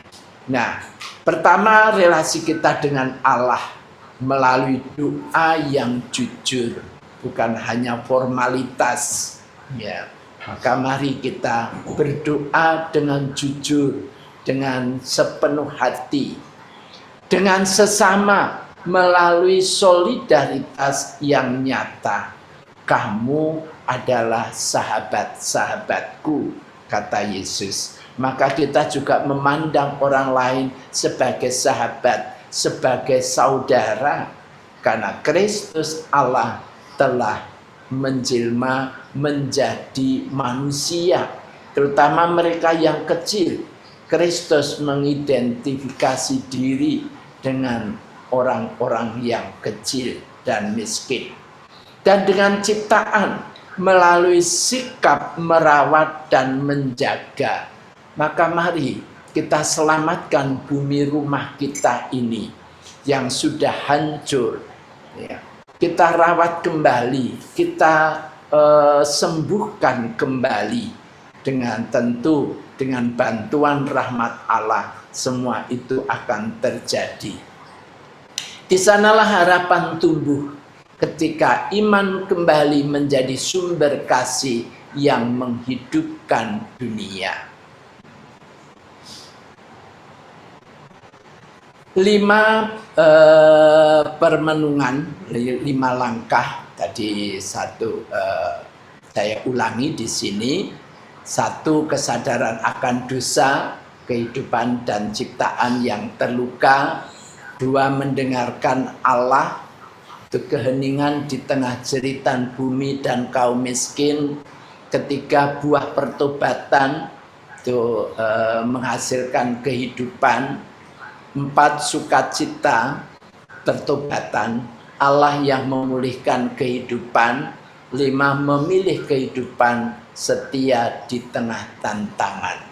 Nah, pertama relasi kita dengan Allah melalui doa yang jujur, bukan hanya formalitas. Ya. Maka mari kita berdoa dengan jujur, dengan sepenuh hati, dengan sesama melalui solidaritas yang nyata. Kamu adalah sahabat-sahabatku, kata Yesus. Maka kita juga memandang orang lain sebagai sahabat, sebagai saudara, karena Kristus Allah telah menjelma menjadi manusia, terutama mereka yang kecil. Kristus mengidentifikasi diri dengan orang-orang yang kecil dan miskin. Dan dengan ciptaan, melalui sikap merawat dan menjaga, maka mari kita selamatkan bumi rumah kita ini yang sudah hancur. Ya. Kita rawat kembali, kita sembuhkan kembali, dengan tentu dengan bantuan rahmat Allah, semua itu akan terjadi. Di sanalah harapan tumbuh ketika iman kembali menjadi sumber kasih yang menghidupkan dunia. 5 permenungan, 5 langkah. Tadi satu saya ulangi di sini. 1, kesadaran akan dosa, kehidupan dan ciptaan yang terluka. 2, mendengarkan Allah, itu keheningan di tengah jeritan bumi dan kaum miskin. 3, buah pertobatan, itu menghasilkan kehidupan. 4, sukacita pertobatan, Allah yang memulihkan kehidupan. 5, memilih kehidupan setia di tengah tantangan.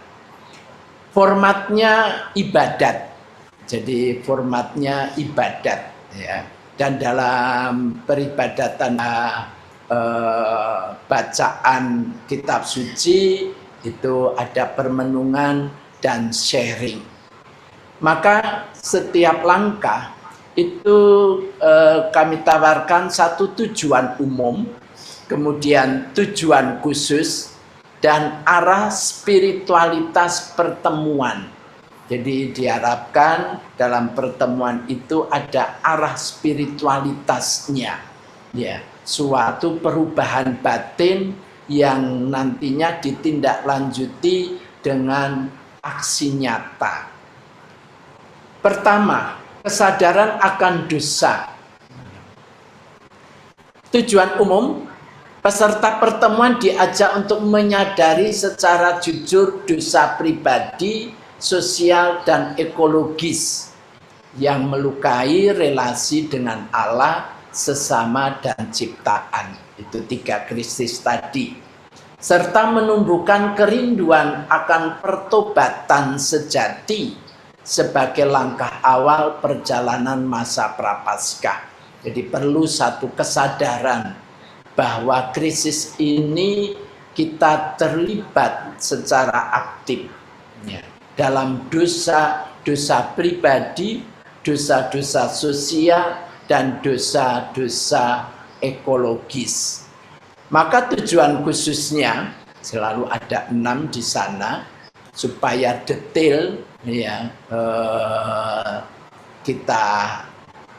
Formatnya ibadat, jadi formatnya ibadat, ya. Dan dalam peribadatan bacaan kitab suci Itu ada permenungan dan sharing. Maka setiap langkah itu kami tawarkan satu tujuan umum, kemudian tujuan khusus, dan arah spiritualitas pertemuan. Jadi diharapkan dalam pertemuan itu ada arah spiritualitasnya, ya, suatu perubahan batin yang nantinya ditindaklanjuti dengan aksi nyata. Pertama, kesadaran akan dosa. Tujuan umum, peserta pertemuan diajak untuk menyadari secara jujur dosa pribadi, sosial, dan ekologis yang melukai relasi dengan Allah, sesama, dan ciptaan. Itu 3 krisis tadi. Serta menumbuhkan kerinduan akan pertobatan sejati sebagai langkah awal perjalanan masa Prapaskah. Jadi perlu satu kesadaran bahwa krisis ini kita terlibat secara aktif dalam dosa-dosa pribadi, dosa-dosa sosial, dan dosa-dosa ekologis. Maka tujuan khususnya selalu ada 6 di sana supaya detail, ya, kita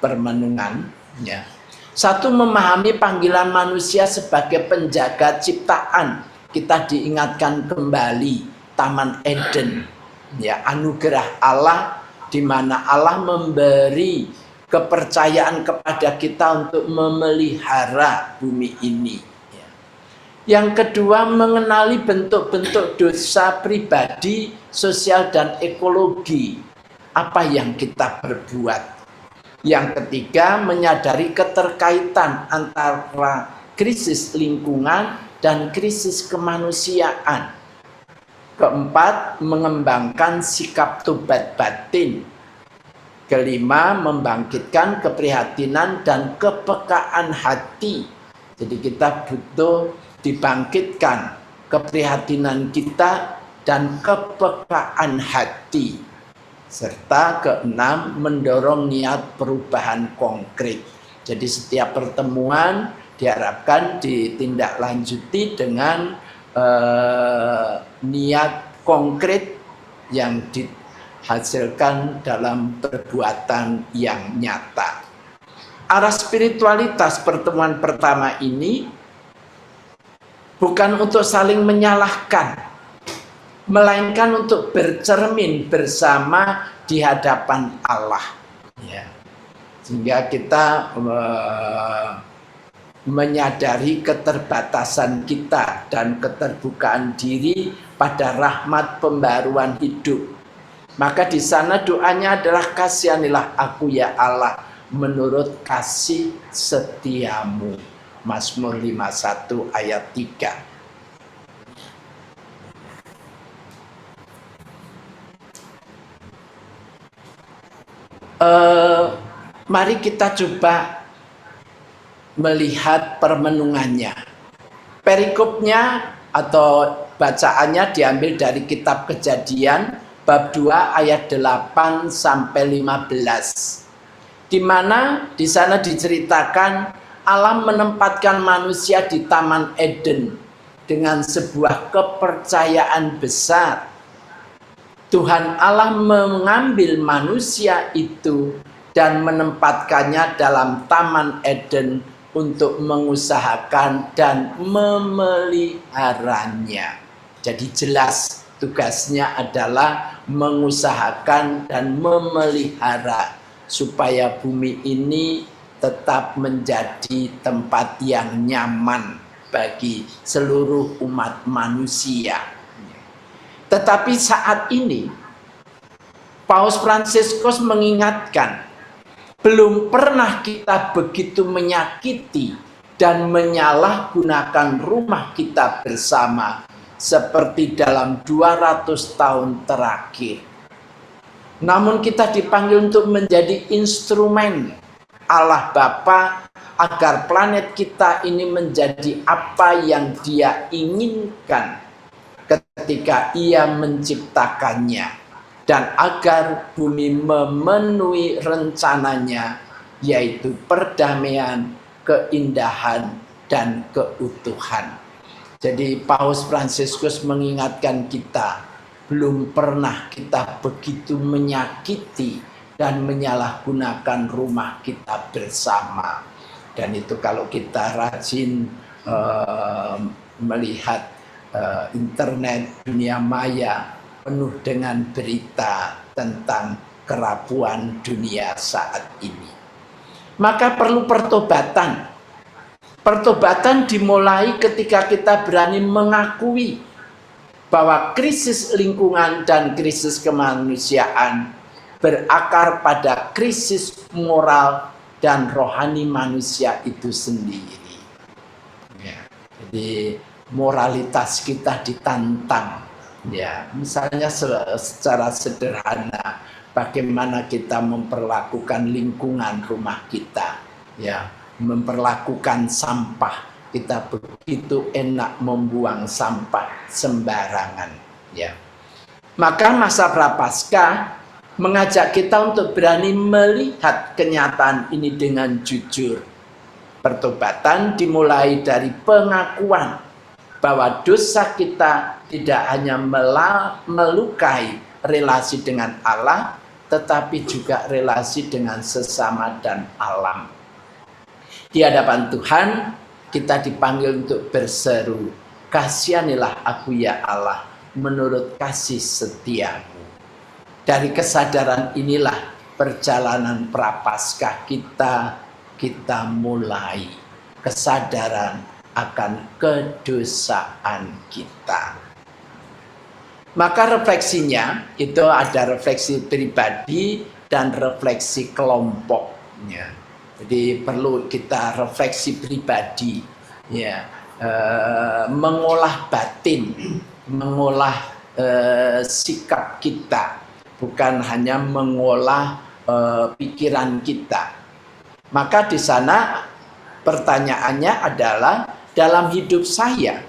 permenungan, ya. Satu, memahami panggilan manusia sebagai penjaga ciptaan. Kita diingatkan kembali Taman Eden, ya, anugerah Allah di mana Allah memberi kepercayaan kepada kita untuk memelihara bumi ini. Ya. Yang kedua, mengenali bentuk-bentuk dosa pribadi, sosial, dan ekologi. Apa yang kita perbuat. Yang ketiga, menyadari keterkaitan antara krisis lingkungan dan krisis kemanusiaan. Keempat, mengembangkan sikap tobat batin. Kelima, membangkitkan keprihatinan dan kepekaan hati. Jadi kita butuh dibangkitkan keprihatinan kita dan kepekaan hati. Serta keenam, mendorong niat perubahan konkret. Jadi setiap pertemuan diharapkan ditindaklanjuti dengan niat konkret yang dihasilkan dalam perbuatan yang nyata. Arah spiritualitas pertemuan pertama ini bukan untuk saling menyalahkan, melainkan untuk bercermin bersama di hadapan Allah. Ya. Sehingga kita menyadari keterbatasan kita dan keterbukaan diri pada rahmat pembaruan hidup. Maka di sana doanya adalah kasihanilah aku ya Allah menurut kasih setiamu. Mazmur 51 ayat 3. Mari kita coba melihat permenungannya. Perikopnya atau bacaannya diambil dari kitab Kejadian bab 2 ayat 8 sampai 15. Di mana di sana diceritakan Allah menempatkan manusia di Taman Eden dengan sebuah kepercayaan besar. Tuhan Allah mengambil manusia itu dan menempatkannya dalam Taman Eden untuk mengusahakan dan memeliharanya. Jadi jelas tugasnya adalah mengusahakan dan memelihara supaya bumi ini tetap menjadi tempat yang nyaman bagi seluruh umat manusia. Tetapi saat ini Paus Fransiskus mengingatkan, belum pernah kita begitu menyakiti dan menyalahgunakan rumah kita bersama seperti dalam 200 tahun terakhir. Namun kita dipanggil untuk menjadi instrumen Allah Bapa agar planet kita ini menjadi apa yang Dia inginkan. Ketika ketika Ia menciptakannya, dan agar bumi memenuhi rencananya, yaitu perdamaian, keindahan, dan keutuhan. Jadi Paus Fransiskus mengingatkan kita, belum pernah kita begitu menyakiti dan menyalahgunakan rumah kita bersama. Dan itu kalau kita rajin melihat internet, dunia maya penuh dengan berita tentang kerapuan dunia saat ini. Maka perlu pertobatan. Pertobatan dimulai ketika kita berani mengakui bahwa krisis lingkungan dan krisis kemanusiaan berakar pada krisis moral dan rohani manusia itu sendiri. Ya, jadi moralitas kita ditantang. Ya, misalnya secara sederhana, bagaimana kita memperlakukan lingkungan rumah kita, ya, memperlakukan sampah. Kita begitu enak membuang sampah sembarangan, ya. Maka masa Prapaskah mengajak kita untuk berani melihat kenyataan ini dengan jujur. Pertobatan dimulai dari pengakuan bahwa dosa kita tidak hanya melukai relasi dengan Allah, tetapi juga relasi dengan sesama dan alam. Di hadapan Tuhan, kita dipanggil untuk berseru, "Kasihanilah aku ya Allah, menurut kasih setiamu." Dari kesadaran inilah perjalanan Prapaskah kita mulai. Kesadaran akan kedosaan kita. Maka refleksinya itu ada refleksi pribadi dan refleksi kelompoknya. Jadi perlu kita refleksi pribadi, ya, mengolah batin, mengolah sikap kita, bukan hanya mengolah pikiran kita. Maka di sana pertanyaannya adalah, dalam hidup saya,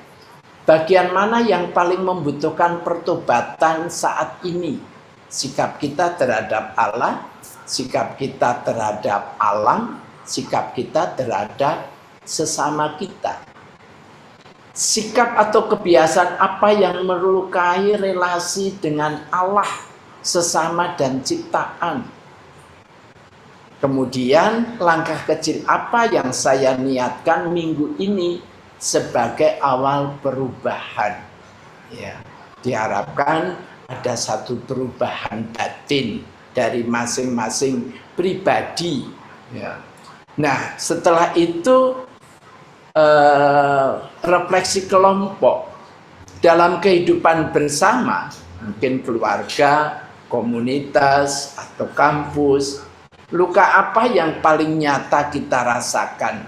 bagian mana yang paling membutuhkan pertobatan saat ini? Sikap kita terhadap Allah, sikap kita terhadap alam, sikap kita terhadap sesama kita. Sikap atau kebiasaan apa yang melukai relasi dengan Allah, sesama dan ciptaan? Kemudian langkah kecil apa yang saya niatkan minggu ini sebagai awal perubahan? Ya, diharapkan ada satu perubahan batin dari masing-masing pribadi. Ya. Nah, setelah itu refleksi kelompok dalam kehidupan bersama, mungkin keluarga, komunitas, atau kampus. Luka apa yang paling nyata kita rasakan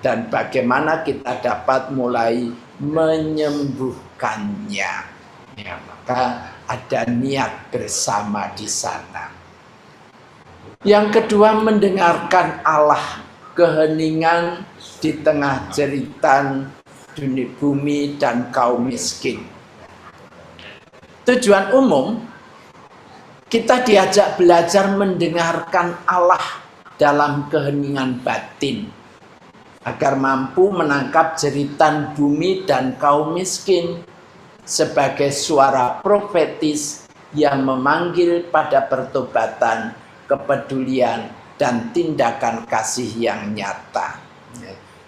dan bagaimana kita dapat mulai menyembuhkannya? Ya, maka ada niat bersama di sana. Yang kedua, mendengarkan Allah, keheningan di tengah jeritan dunia bumi dan kaum miskin. Tujuan umum, kita diajak belajar mendengarkan Allah dalam keheningan batin, agar mampu menangkap jeritan bumi dan kaum miskin sebagai suara profetis yang memanggil pada pertobatan, kepedulian, dan tindakan kasih yang nyata.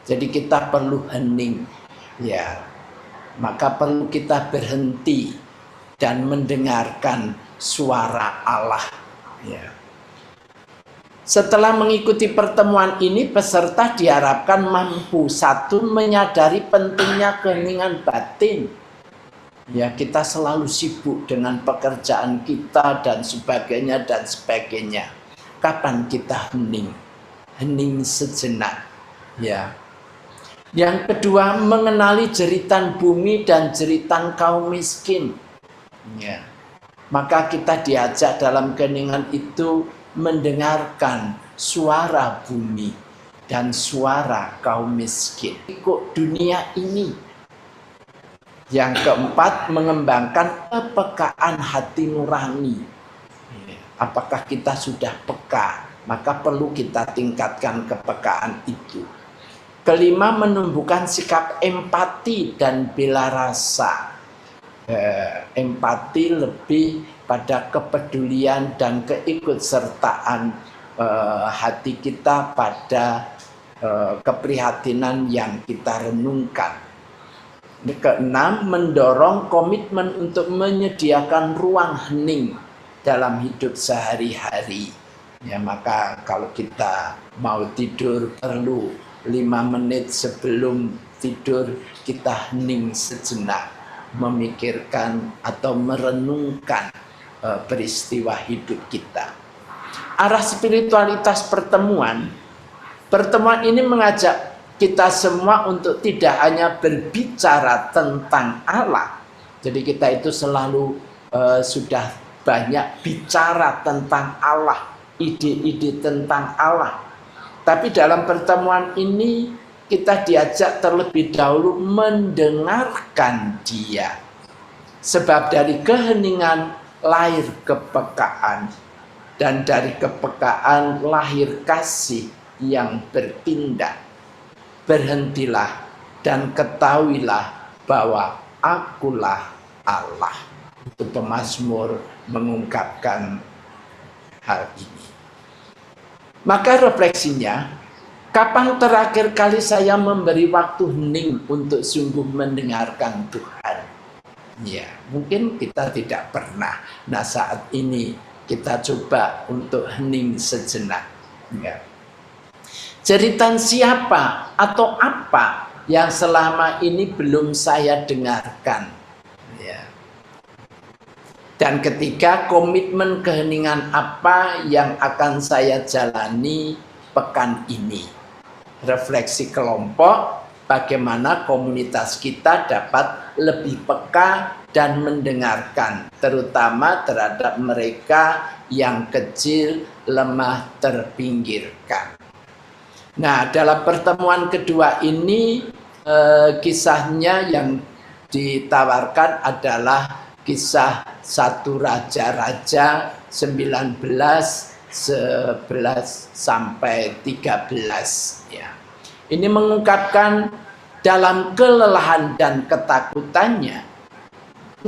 Jadi kita perlu hening, ya. Maka perlu kita berhenti dan mendengarkan suara Allah. Ya. Setelah mengikuti pertemuan ini, peserta diharapkan mampu, satu, menyadari pentingnya keheningan batin. Ya, kita selalu sibuk dengan pekerjaan kita dan sebagainya dan sebagainya. Kapan kita hening? Hening sejenak. Ya. Yang kedua, mengenali jeritan bumi dan jeritan kaum miskin. Ya. Maka kita diajak dalam keheningan itu mendengarkan suara bumi dan suara kaum miskin. Kok dunia ini, Yang keempat, mengembangkan kepekaan hati nurani. Apakah kita sudah peka? Maka perlu kita tingkatkan kepekaan itu. Kelima, menumbuhkan sikap empati dan bela rasa. Empati lebih pada kepedulian dan keikutsertaan hati kita pada keprihatinan yang kita renungkan. Keenam, mendorong komitmen untuk menyediakan ruang hening dalam hidup sehari-hari. Ya, maka kalau kita mau tidur perlu 5 menit sebelum tidur kita hening sejenak, memikirkan atau merenungkan peristiwa hidup kita. Arah spiritualitas pertemuan ini mengajak kita semua untuk tidak hanya berbicara tentang Allah. Jadi kita itu selalu sudah banyak bicara tentang Allah, ide-ide tentang Allah. Tapi dalam pertemuan ini kita diajak terlebih dahulu mendengarkan Dia. Sebab dari keheningan lahir kepekaan, dan dari kepekaan lahir kasih yang berpindah. Berhentilah dan ketahuilah bahwa akulah Allah. Itu pemazmur mengungkapkan hal ini. Maka refleksinya, kapan terakhir kali saya memberi waktu hening untuk sungguh mendengarkan Tuhan? Ya, mungkin kita tidak pernah. Nah, saat ini kita coba untuk hening sejenak. Ya. Jeritan siapa atau apa yang selama ini belum saya dengarkan? Ya. Dan ketiga, komitmen keheningan apa yang akan saya jalani pekan ini? Refleksi kelompok, bagaimana komunitas kita dapat lebih peka dan mendengarkan, terutama terhadap mereka yang kecil, lemah, terpinggirkan. Nah, dalam pertemuan kedua ini kisahnya yang ditawarkan adalah kisah satu raja-raja 19, 11 sampai 13 ya. Ini mengungkapkan dalam kelelahan dan ketakutannya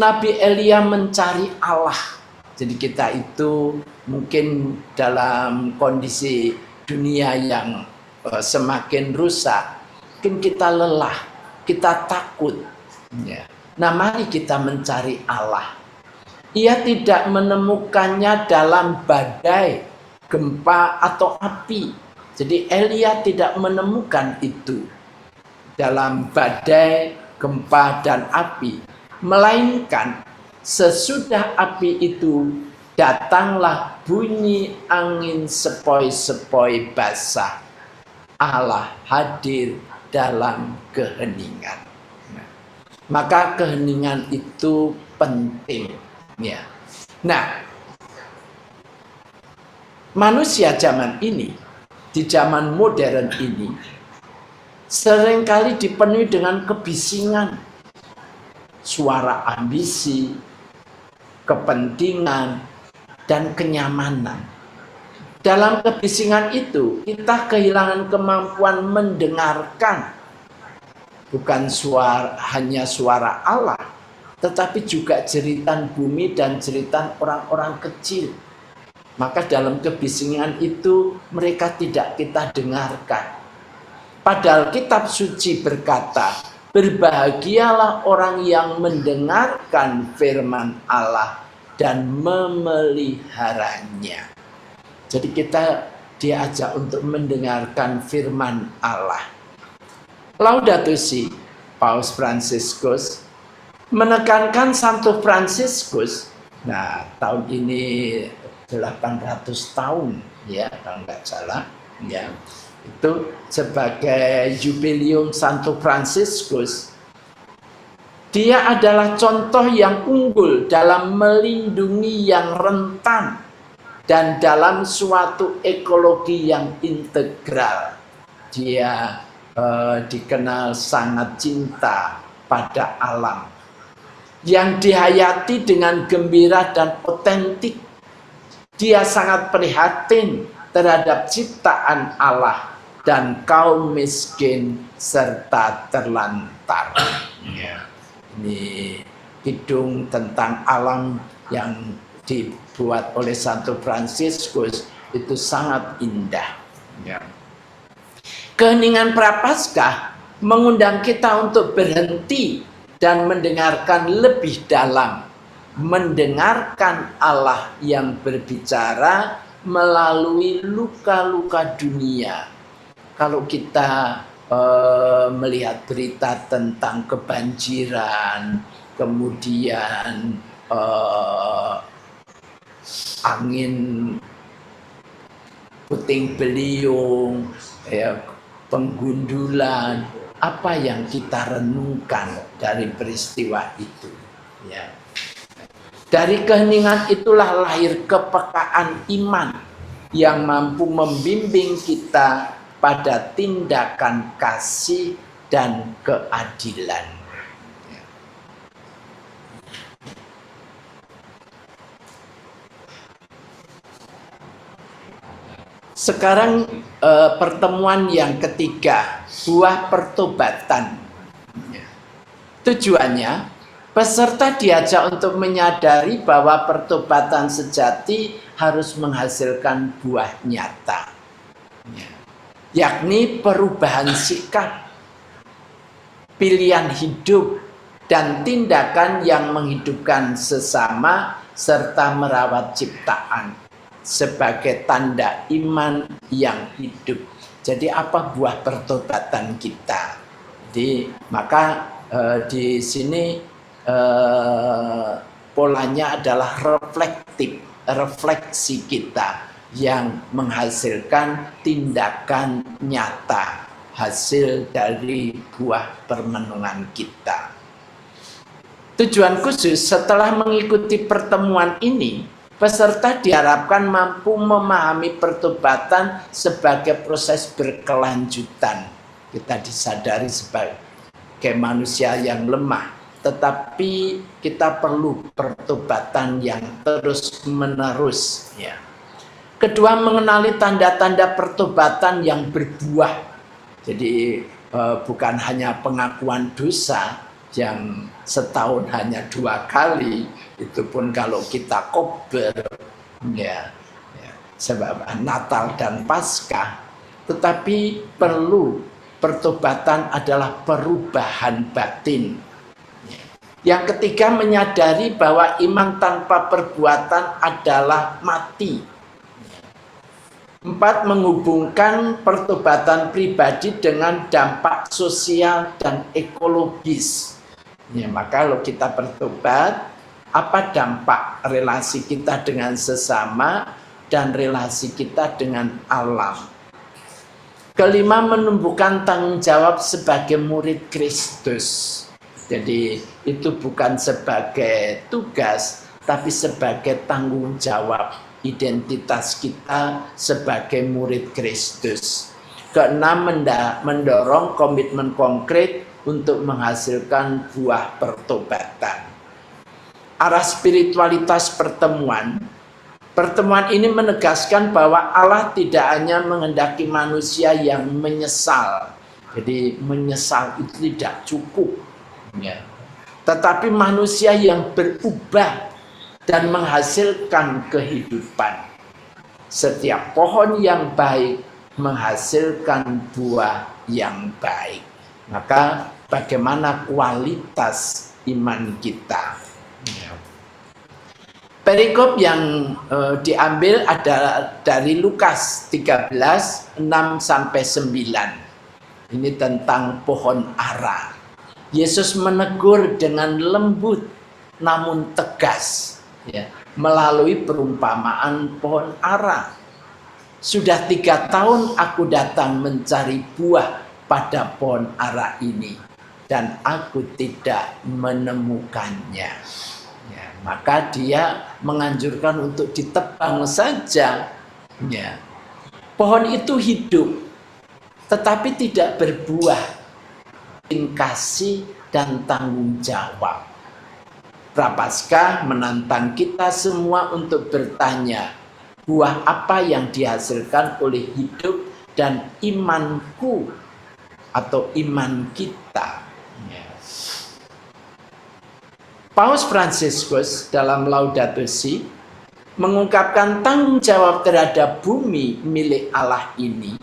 Nabi Elia mencari Allah. Jadi kita itu mungkin dalam kondisi dunia yang semakin rusak, mungkin kita lelah, kita takut. Ya. Nah, mari kita mencari Allah. Ia tidak menemukannya dalam badai, gempa, atau api. Jadi Elia tidak menemukan itu dalam badai, gempa, dan api. Melainkan sesudah api itu datanglah bunyi angin sepoi-sepoi basah. Allah hadir dalam keheningan. Maka keheningan itu penting. Ya. Nah, manusia zaman ini, di zaman modern ini, seringkali dipenuhi dengan kebisingan, suara ambisi, kepentingan, dan kenyamanan. Dalam kebisingan itu, kita kehilangan kemampuan mendengarkan bukan hanya suara Allah, tetapi juga jeritan bumi dan jeritan orang-orang kecil. Maka dalam kebisingan itu mereka tidak kita dengarkan. Padahal kitab suci berkata, berbahagialah orang yang mendengarkan firman Allah dan memeliharanya. Jadi kita diajak untuk mendengarkan firman Allah. Laudato Si, Paus Fransiskus menekankan Santo Fransiskus. Nah, tahun ini 800 tahun ya, kalau nggak salah ya. Itu sebagai jubileum Santo Fransiskus. Dia adalah contoh yang unggul dalam melindungi yang rentan dan dalam suatu ekologi yang integral. Dia dikenal sangat cinta pada alam, yang dihayati dengan gembira dan otentik. Dia sangat prihatin terhadap ciptaan Allah dan kaum miskin serta terlantar. Ini kidung tentang alam yang dibuat oleh Santo Fransiskus itu sangat indah. Keheningan Prapaskah mengundang kita untuk berhenti dan mendengarkan lebih dalam, mendengarkan Allah yang berbicara melalui luka-luka dunia. Kalau kita melihat berita tentang kebanjiran, kemudian angin puting beliung, ya, penggundulan, apa yang kita renungkan dari peristiwa itu, ya. Dari keheningan itulah lahir kepekaan iman yang mampu membimbing kita pada tindakan kasih dan keadilan. Sekarang pertemuan yang ketiga, buah pertobatan. Tujuannya, peserta diajak untuk menyadari bahwa pertobatan sejati harus menghasilkan buah nyata, yakni perubahan sikap, pilihan hidup, dan tindakan yang menghidupkan sesama serta merawat ciptaan sebagai tanda iman yang hidup. Jadi apa buah pertobatan kita? Jadi maka di sini polanya adalah refleksi kita yang menghasilkan tindakan nyata hasil dari buah permenungan kita. Tujuan khusus setelah mengikuti pertemuan ini, peserta diharapkan mampu memahami pertobatan sebagai proses berkelanjutan. Kita disadari sebagai manusia yang lemah, tetapi kita perlu pertobatan yang terus-menerus. Ya. Kedua, mengenali tanda-tanda pertobatan yang berbuah. Jadi bukan hanya pengakuan dosa yang setahun hanya 2 kali, itu pun kalau kita kober, ya, sebab Natal dan Paskah, tetapi perlu pertobatan adalah perubahan batin. Yang ketiga, menyadari bahwa iman tanpa perbuatan adalah mati. 4, menghubungkan pertobatan pribadi dengan dampak sosial dan ekologis. Ya, maka kalau kita bertobat, apa dampak relasi kita dengan sesama dan relasi kita dengan alam? Kelima, menumbuhkan tanggung jawab sebagai murid Kristus. Jadi itu bukan sebagai tugas, tapi sebagai tanggung jawab identitas kita sebagai murid Kristus. Keenam, mendorong komitmen konkret untuk menghasilkan buah pertobatan. Arah spiritualitas pertemuan ini menegaskan bahwa Allah tidak hanya menghendaki manusia yang menyesal. Jadi menyesal itu tidak cukup, ya. Tetapi manusia yang berubah dan menghasilkan kehidupan. Setiap pohon yang baik menghasilkan buah yang baik. Maka bagaimana kualitas iman kita? Perikop yang diambil adalah dari Lukas 13, 6-9. Ini tentang pohon ara. Yesus menegur dengan lembut namun tegas, ya, melalui perumpamaan pohon ara. Sudah 3 tahun aku datang mencari buah pada pohon ara ini dan aku tidak menemukannya. Ya, maka dia menganjurkan untuk ditebang saja. Ya. Pohon itu hidup, tetapi tidak berbuah. Kasih dan tanggung jawab. Prapaskah menantang kita semua untuk bertanya, buah apa yang dihasilkan oleh hidup dan imanku atau iman kita. Paus Fransiskus dalam Laudato Si mengungkapkan tanggung jawab terhadap bumi milik Allah ini,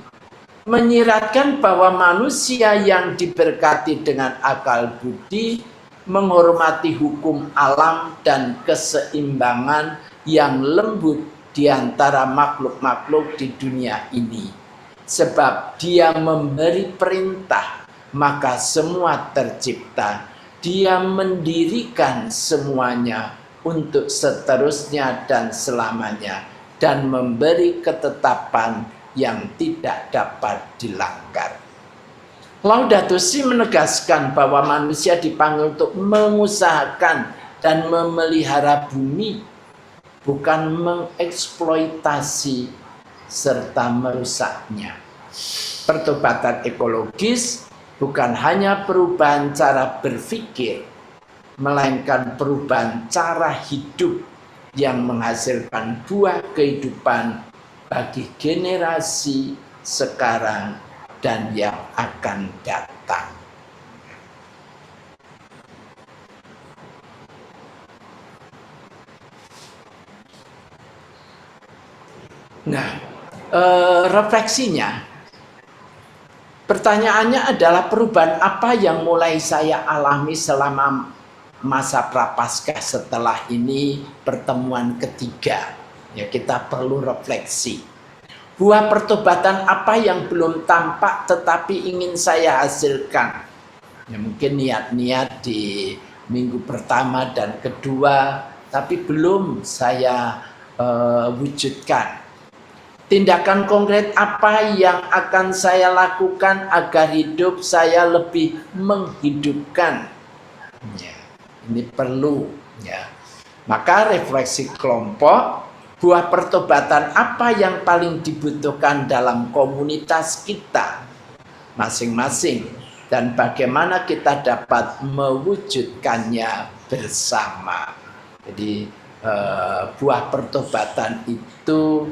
menyiratkan bahwa manusia yang diberkati dengan akal budi menghormati hukum alam dan keseimbangan yang lembut di antara makhluk-makhluk di dunia ini. Sebab dia memberi perintah, maka semua tercipta. Dia mendirikan semuanya untuk seterusnya dan selamanya, dan memberi ketetapan yang tidak dapat dilanggar. Laudato Si menegaskan bahwa manusia dipanggil untuk mengusahakan dan memelihara bumi, bukan mengeksploitasi serta merusaknya. Pertobatan ekologis bukan hanya perubahan cara berpikir, melainkan perubahan cara hidup yang menghasilkan buah kehidupan bagi generasi sekarang dan yang akan datang. Nah, refleksinya, pertanyaannya adalah perubahan apa yang mulai saya alami selama masa Prapaskah setelah ini pertemuan ketiga. Ya, kita perlu refleksi. Buah pertobatan apa yang belum tampak tetapi ingin saya hasilkan? Ya, mungkin niat-niat di minggu pertama dan kedua, tapi belum saya wujudkan. Tindakan konkret apa yang akan saya lakukan agar hidup saya lebih menghidupkan? Ya, ini perlu. Ya. Maka refleksi kelompok. Buah pertobatan apa yang paling dibutuhkan dalam komunitas kita masing-masing, dan bagaimana kita dapat mewujudkannya bersama. Jadi buah pertobatan itu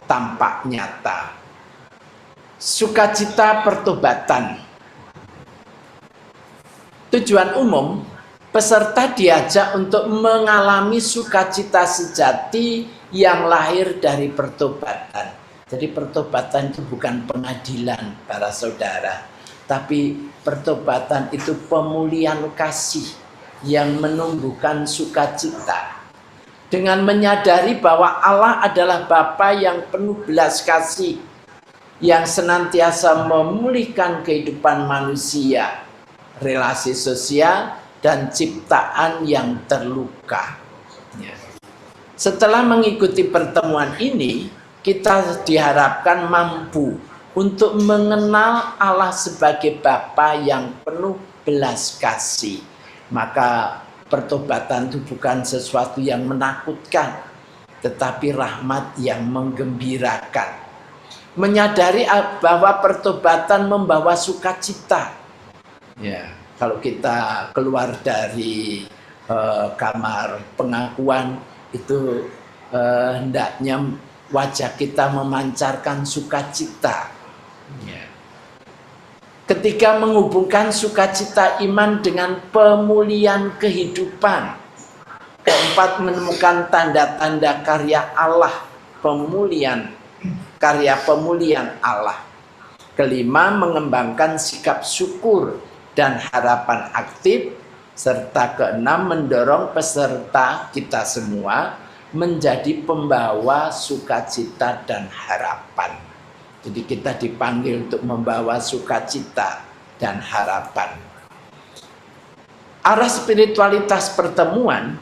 tampak nyata. Sukacita pertobatan. Tujuan umum, peserta diajak untuk mengalami sukacita sejati yang lahir dari pertobatan. Jadi pertobatan itu bukan pengadilan para saudara, tapi pertobatan itu pemulihan kasih yang menumbuhkan sukacita. Dengan menyadari bahwa Allah adalah Bapa yang penuh belas kasih, yang senantiasa memulihkan kehidupan manusia, relasi sosial, dan ciptaan yang terluka. Setelah mengikuti pertemuan ini, kita diharapkan mampu untuk mengenal Allah sebagai Bapa yang penuh belas kasih. Maka pertobatan itu bukan sesuatu yang menakutkan, tetapi rahmat yang menggembirakan. Menyadari bahwa pertobatan membawa sukacita. Ya. Kalau kita keluar dari kamar pengakuan itu hendaknya wajah kita memancarkan sukacita. Ya. Ketika menghubungkan sukacita iman dengan pemulihan kehidupan. Keempat, menemukan tanda-tanda karya Allah, karya pemulihan Allah. Kelima, mengembangkan sikap syukur dan harapan aktif, serta keenam, mendorong peserta kita semua menjadi pembawa sukacita dan harapan. Jadi kita dipanggil untuk membawa sukacita dan harapan. Arah spiritualitas pertemuan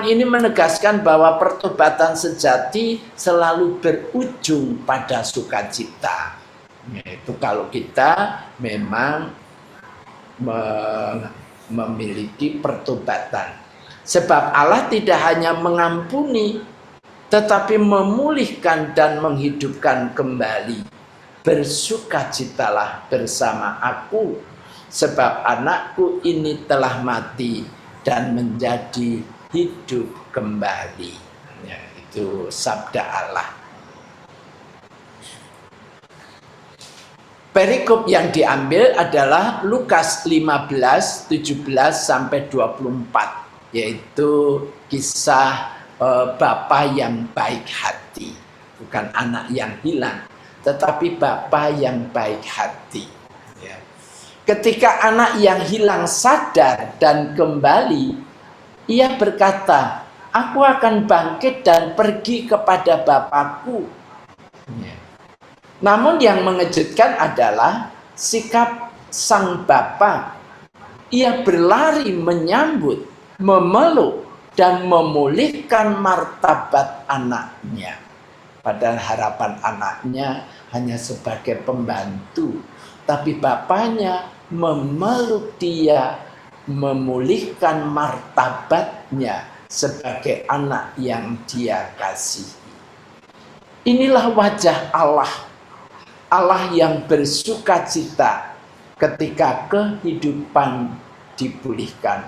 ini menegaskan bahwa pertobatan sejati selalu berujung pada sukacita. Yaitu kalau kita memang memiliki pertobatan. Sebab Allah tidak hanya mengampuni, tetapi memulihkan dan menghidupkan kembali. Bersukacitalah bersama aku, sebab anakku ini telah mati dan menjadi hidup kembali. Ya, itu sabda Allah. Perikop yang diambil adalah Lukas 15, 17 sampai 24, yaitu kisah bapa yang baik hati. Bukan anak yang hilang, tetapi bapa yang baik hati. Ya. Ketika anak yang hilang sadar dan kembali, ia berkata, "Aku akan bangkit dan pergi kepada bapakku." Ya. Namun yang mengejutkan adalah sikap sang bapa. Ia berlari menyambut, memeluk, dan memulihkan martabat anaknya. Padahal harapan anaknya hanya sebagai pembantu. Tapi bapaknya memeluk dia, memulihkan martabatnya sebagai anak yang dia kasihi. Inilah wajah Allah. Allah yang bersuka cita ketika kehidupan dipulihkan.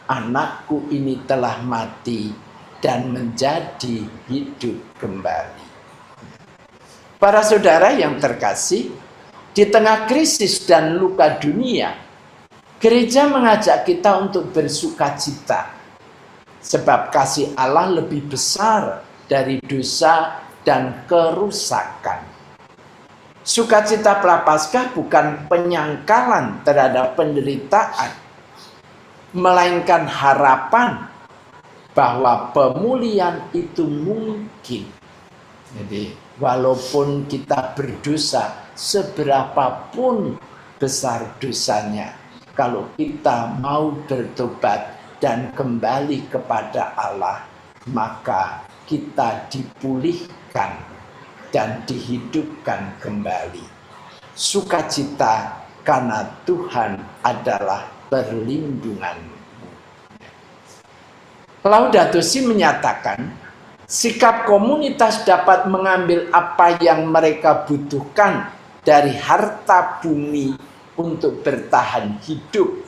Anakku ini telah mati dan menjadi hidup kembali. Para saudara yang terkasih, di tengah krisis dan luka dunia, gereja mengajak kita untuk bersuka cita. Sebab kasih Allah lebih besar dari dosa dan kerusakan. Sukacita Prapaskah bukan penyangkalan terhadap penderitaan, melainkan harapan bahwa pemulihan itu mungkin. Jadi walaupun kita berdosa seberapapun besar dosanya, kalau kita mau bertobat dan kembali kepada Allah, maka kita dipulihkan dan dihidupkan kembali. Sukacita karena Tuhan adalah perlindunganmu. Laudato Si menyatakan, sikap komunitas dapat mengambil apa yang mereka butuhkan dari harta bumi untuk bertahan hidup,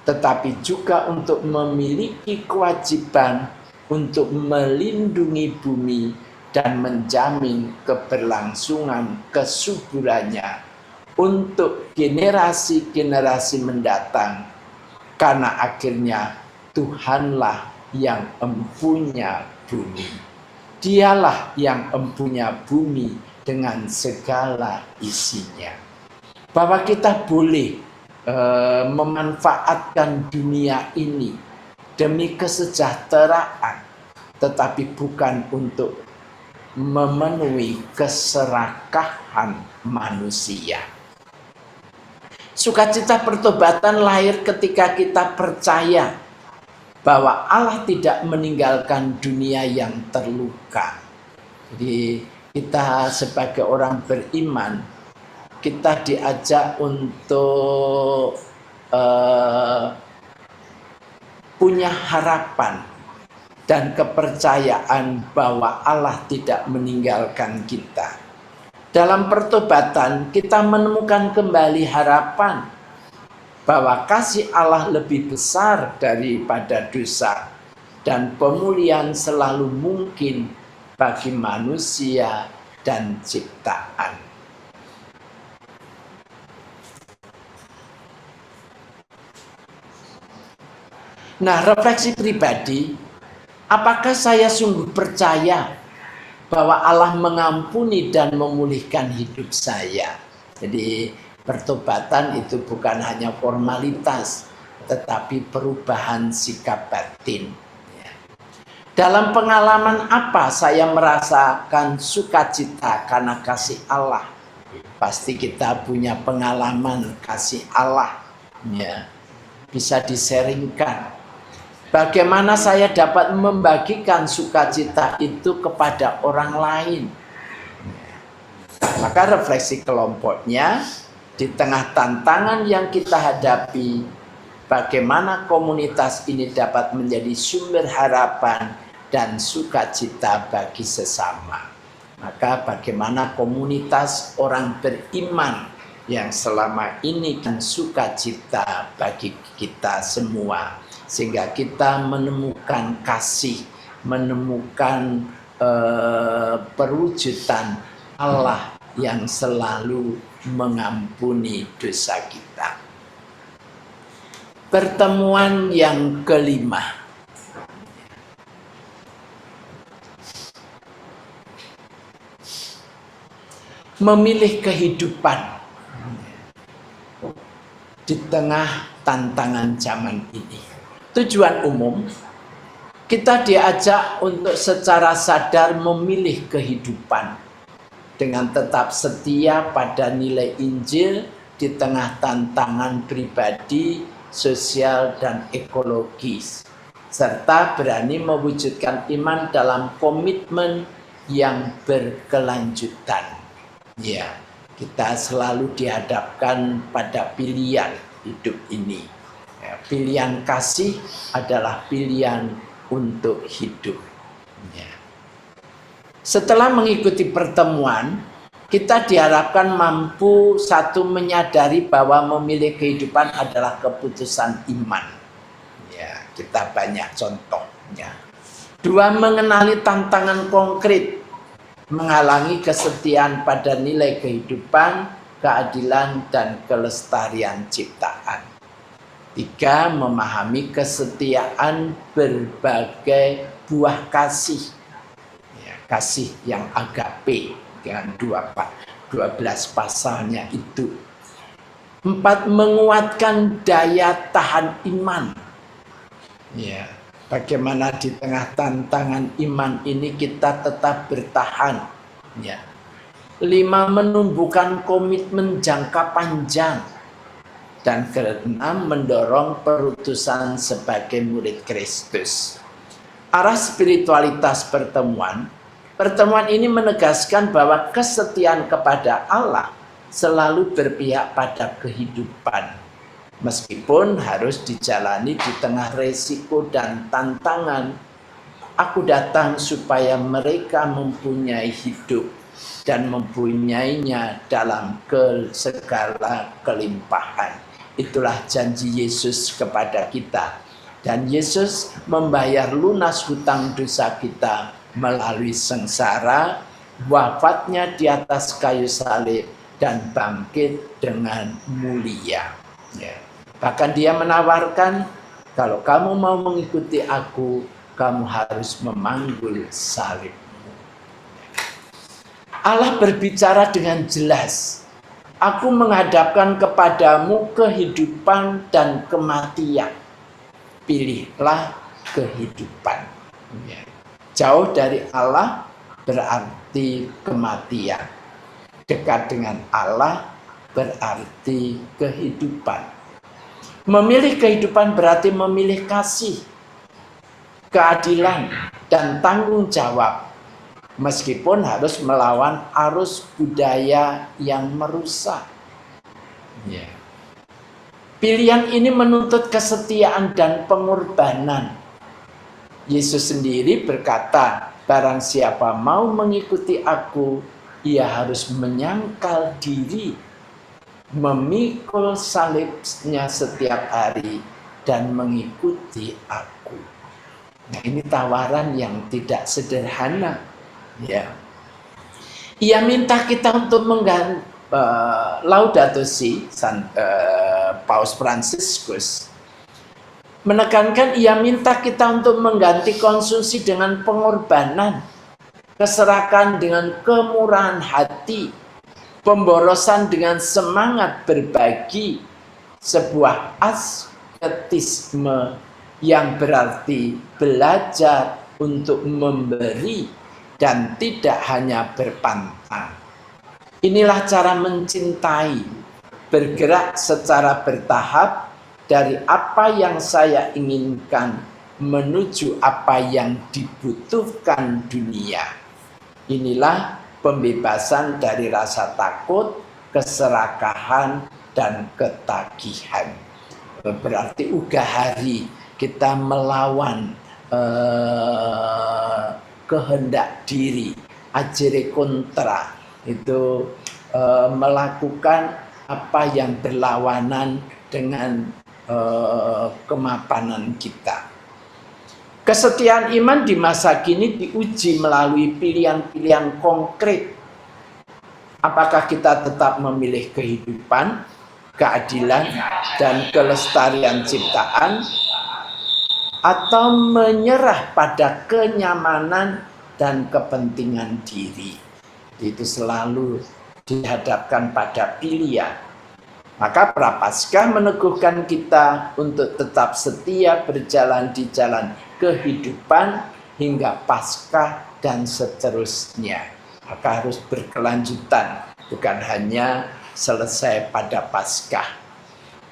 tetapi juga untuk memiliki kewajiban untuk melindungi bumi dan menjamin keberlangsungan kesuburannya untuk generasi-generasi mendatang, karena akhirnya Tuhanlah yang empunya bumi. Dialah yang empunya bumi dengan segala isinya. Bahwa kita boleh memanfaatkan dunia ini demi kesejahteraan, tetapi bukan untuk memenuhi keserakahan manusia. Sukacita pertobatan lahir ketika kita percaya bahwa Allah tidak meninggalkan dunia yang terluka. Jadi kita sebagai orang beriman, kita diajak untuk punya harapan dan kepercayaan bahwa Allah tidak meninggalkan kita. Dalam pertobatan kita menemukan kembali harapan bahwa kasih Allah lebih besar daripada dosa dan pemulihan selalu mungkin bagi manusia dan ciptaan. Nah, refleksi pribadi, apakah saya sungguh percaya bahwa Allah mengampuni dan memulihkan hidup saya? Jadi pertobatan itu bukan hanya formalitas, tetapi perubahan sikap batin. Dalam pengalaman apa saya merasakan sukacita karena kasih Allah? Pasti kita punya pengalaman kasih Allah, ya, bisa diseringkan. Bagaimana saya dapat membagikan sukacita itu kepada orang lain? Maka refleksi kelompoknya, di tengah tantangan yang kita hadapi, bagaimana komunitas ini dapat menjadi sumber harapan dan sukacita bagi sesama. Maka bagaimana komunitas orang beriman yang selama ini kan sukacita bagi kita semua, sehingga kita menemukan kasih, menemukan perwujudan Allah yang selalu mengampuni dosa kita. Pertemuan yang kelima, memilih kehidupan di tengah tantangan zaman ini. Tujuan umum, kita diajak untuk secara sadar memilih kehidupan dengan tetap setia pada nilai Injil di tengah tantangan pribadi, sosial, dan ekologis, serta berani mewujudkan iman dalam komitmen yang berkelanjutan. Ya, kita selalu dihadapkan pada pilihan hidup ini. Ya, pilihan kasih adalah pilihan untuk hidup. Ya. Setelah mengikuti pertemuan, kita diharapkan mampu satu menyadari bahwa memilih kehidupan adalah keputusan iman. Ya, kita banyak contohnya. Dua, mengenali tantangan konkret, menghalangi kesetiaan pada nilai kehidupan, keadilan, dan kelestarian ciptaan. Tiga, memahami kesetiaan berbagai buah kasih. Ya, kasih yang agape dengan 12 pasalnya itu. Empat, menguatkan daya tahan iman. Ya, bagaimana di tengah tantangan iman ini kita tetap bertahan. Ya. 5, menumbuhkan komitmen jangka panjang. Dan keenam, mendorong perutusan sebagai murid Kristus. Arah spiritualitas pertemuan ini menegaskan bahwa kesetiaan kepada Allah selalu berpihak pada kehidupan, meskipun harus dijalani di tengah resiko dan tantangan. Aku datang supaya mereka mempunyai hidup dan mempunyainya dalam segala kelimpahan. Itulah janji Yesus kepada kita. Dan Yesus membayar lunas hutang dosa kita melalui sengsara, wafatnya di atas kayu salib, dan bangkit dengan mulia. Ya. Bahkan dia menawarkan, kalau kamu mau mengikuti aku, kamu harus memanggul salibmu. Allah berbicara dengan jelas. Aku menghadapkan kepadamu kehidupan dan kematian. Pilihlah kehidupan. Ya. Jauh dari Allah berarti kematian. Dekat dengan Allah berarti kehidupan. Memilih kehidupan berarti memilih kasih, keadilan, dan tanggung jawab. Meskipun harus melawan arus budaya yang merusak. Ya. Pilihan ini menuntut kesetiaan dan pengorbanan. Yesus sendiri berkata, barang siapa mau mengikuti aku, ia harus menyangkal diri, memikul salibnya setiap hari, dan mengikuti aku. Nah, ini tawaran yang tidak sederhana. Ya. Ia minta kita untuk mengganti Laudato Si, Paus Fransiskus menekankan, ia minta kita untuk mengganti konsumsi dengan pengorbanan, keserakahan dengan kemurahan hati, pemborosan dengan semangat berbagi, sebuah asketisme yang berarti belajar untuk memberi dan tidak hanya berpantang. Inilah cara mencintai, bergerak secara bertahap dari apa yang saya inginkan menuju apa yang dibutuhkan dunia. Inilah pembebasan dari rasa takut, keserakahan, dan ketagihan. Berarti ugahari kita melawan kehendak diri, agere kontra, itu melakukan apa yang berlawanan dengan kemapanan kita. Kesetiaan iman di masa kini diuji melalui pilihan-pilihan konkret. Apakah kita tetap memilih kehidupan, keadilan, dan kelestarian ciptaan, atau menyerah pada kenyamanan dan kepentingan diri? Itu selalu dihadapkan pada pilihan. Maka Prapaskah meneguhkan kita untuk tetap setia berjalan di jalan kehidupan hingga Paskah dan seterusnya. Maka harus berkelanjutan, bukan hanya selesai pada Paskah.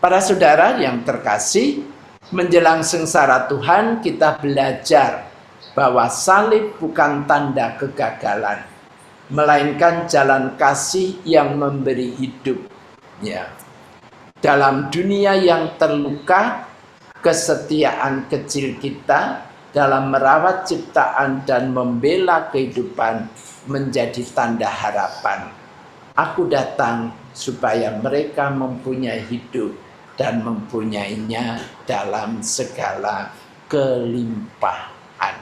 Para saudara yang terkasih, menjelang sengsara Tuhan kita belajar bahwa salib bukan tanda kegagalan, melainkan jalan kasih yang memberi hidup. Ya. Dalam dunia yang terluka, kesetiaan kecil kita dalam merawat ciptaan dan membela kehidupan menjadi tanda harapan. Aku datang supaya mereka mempunyai hidup dan mempunyainya dalam segala kelimpahan.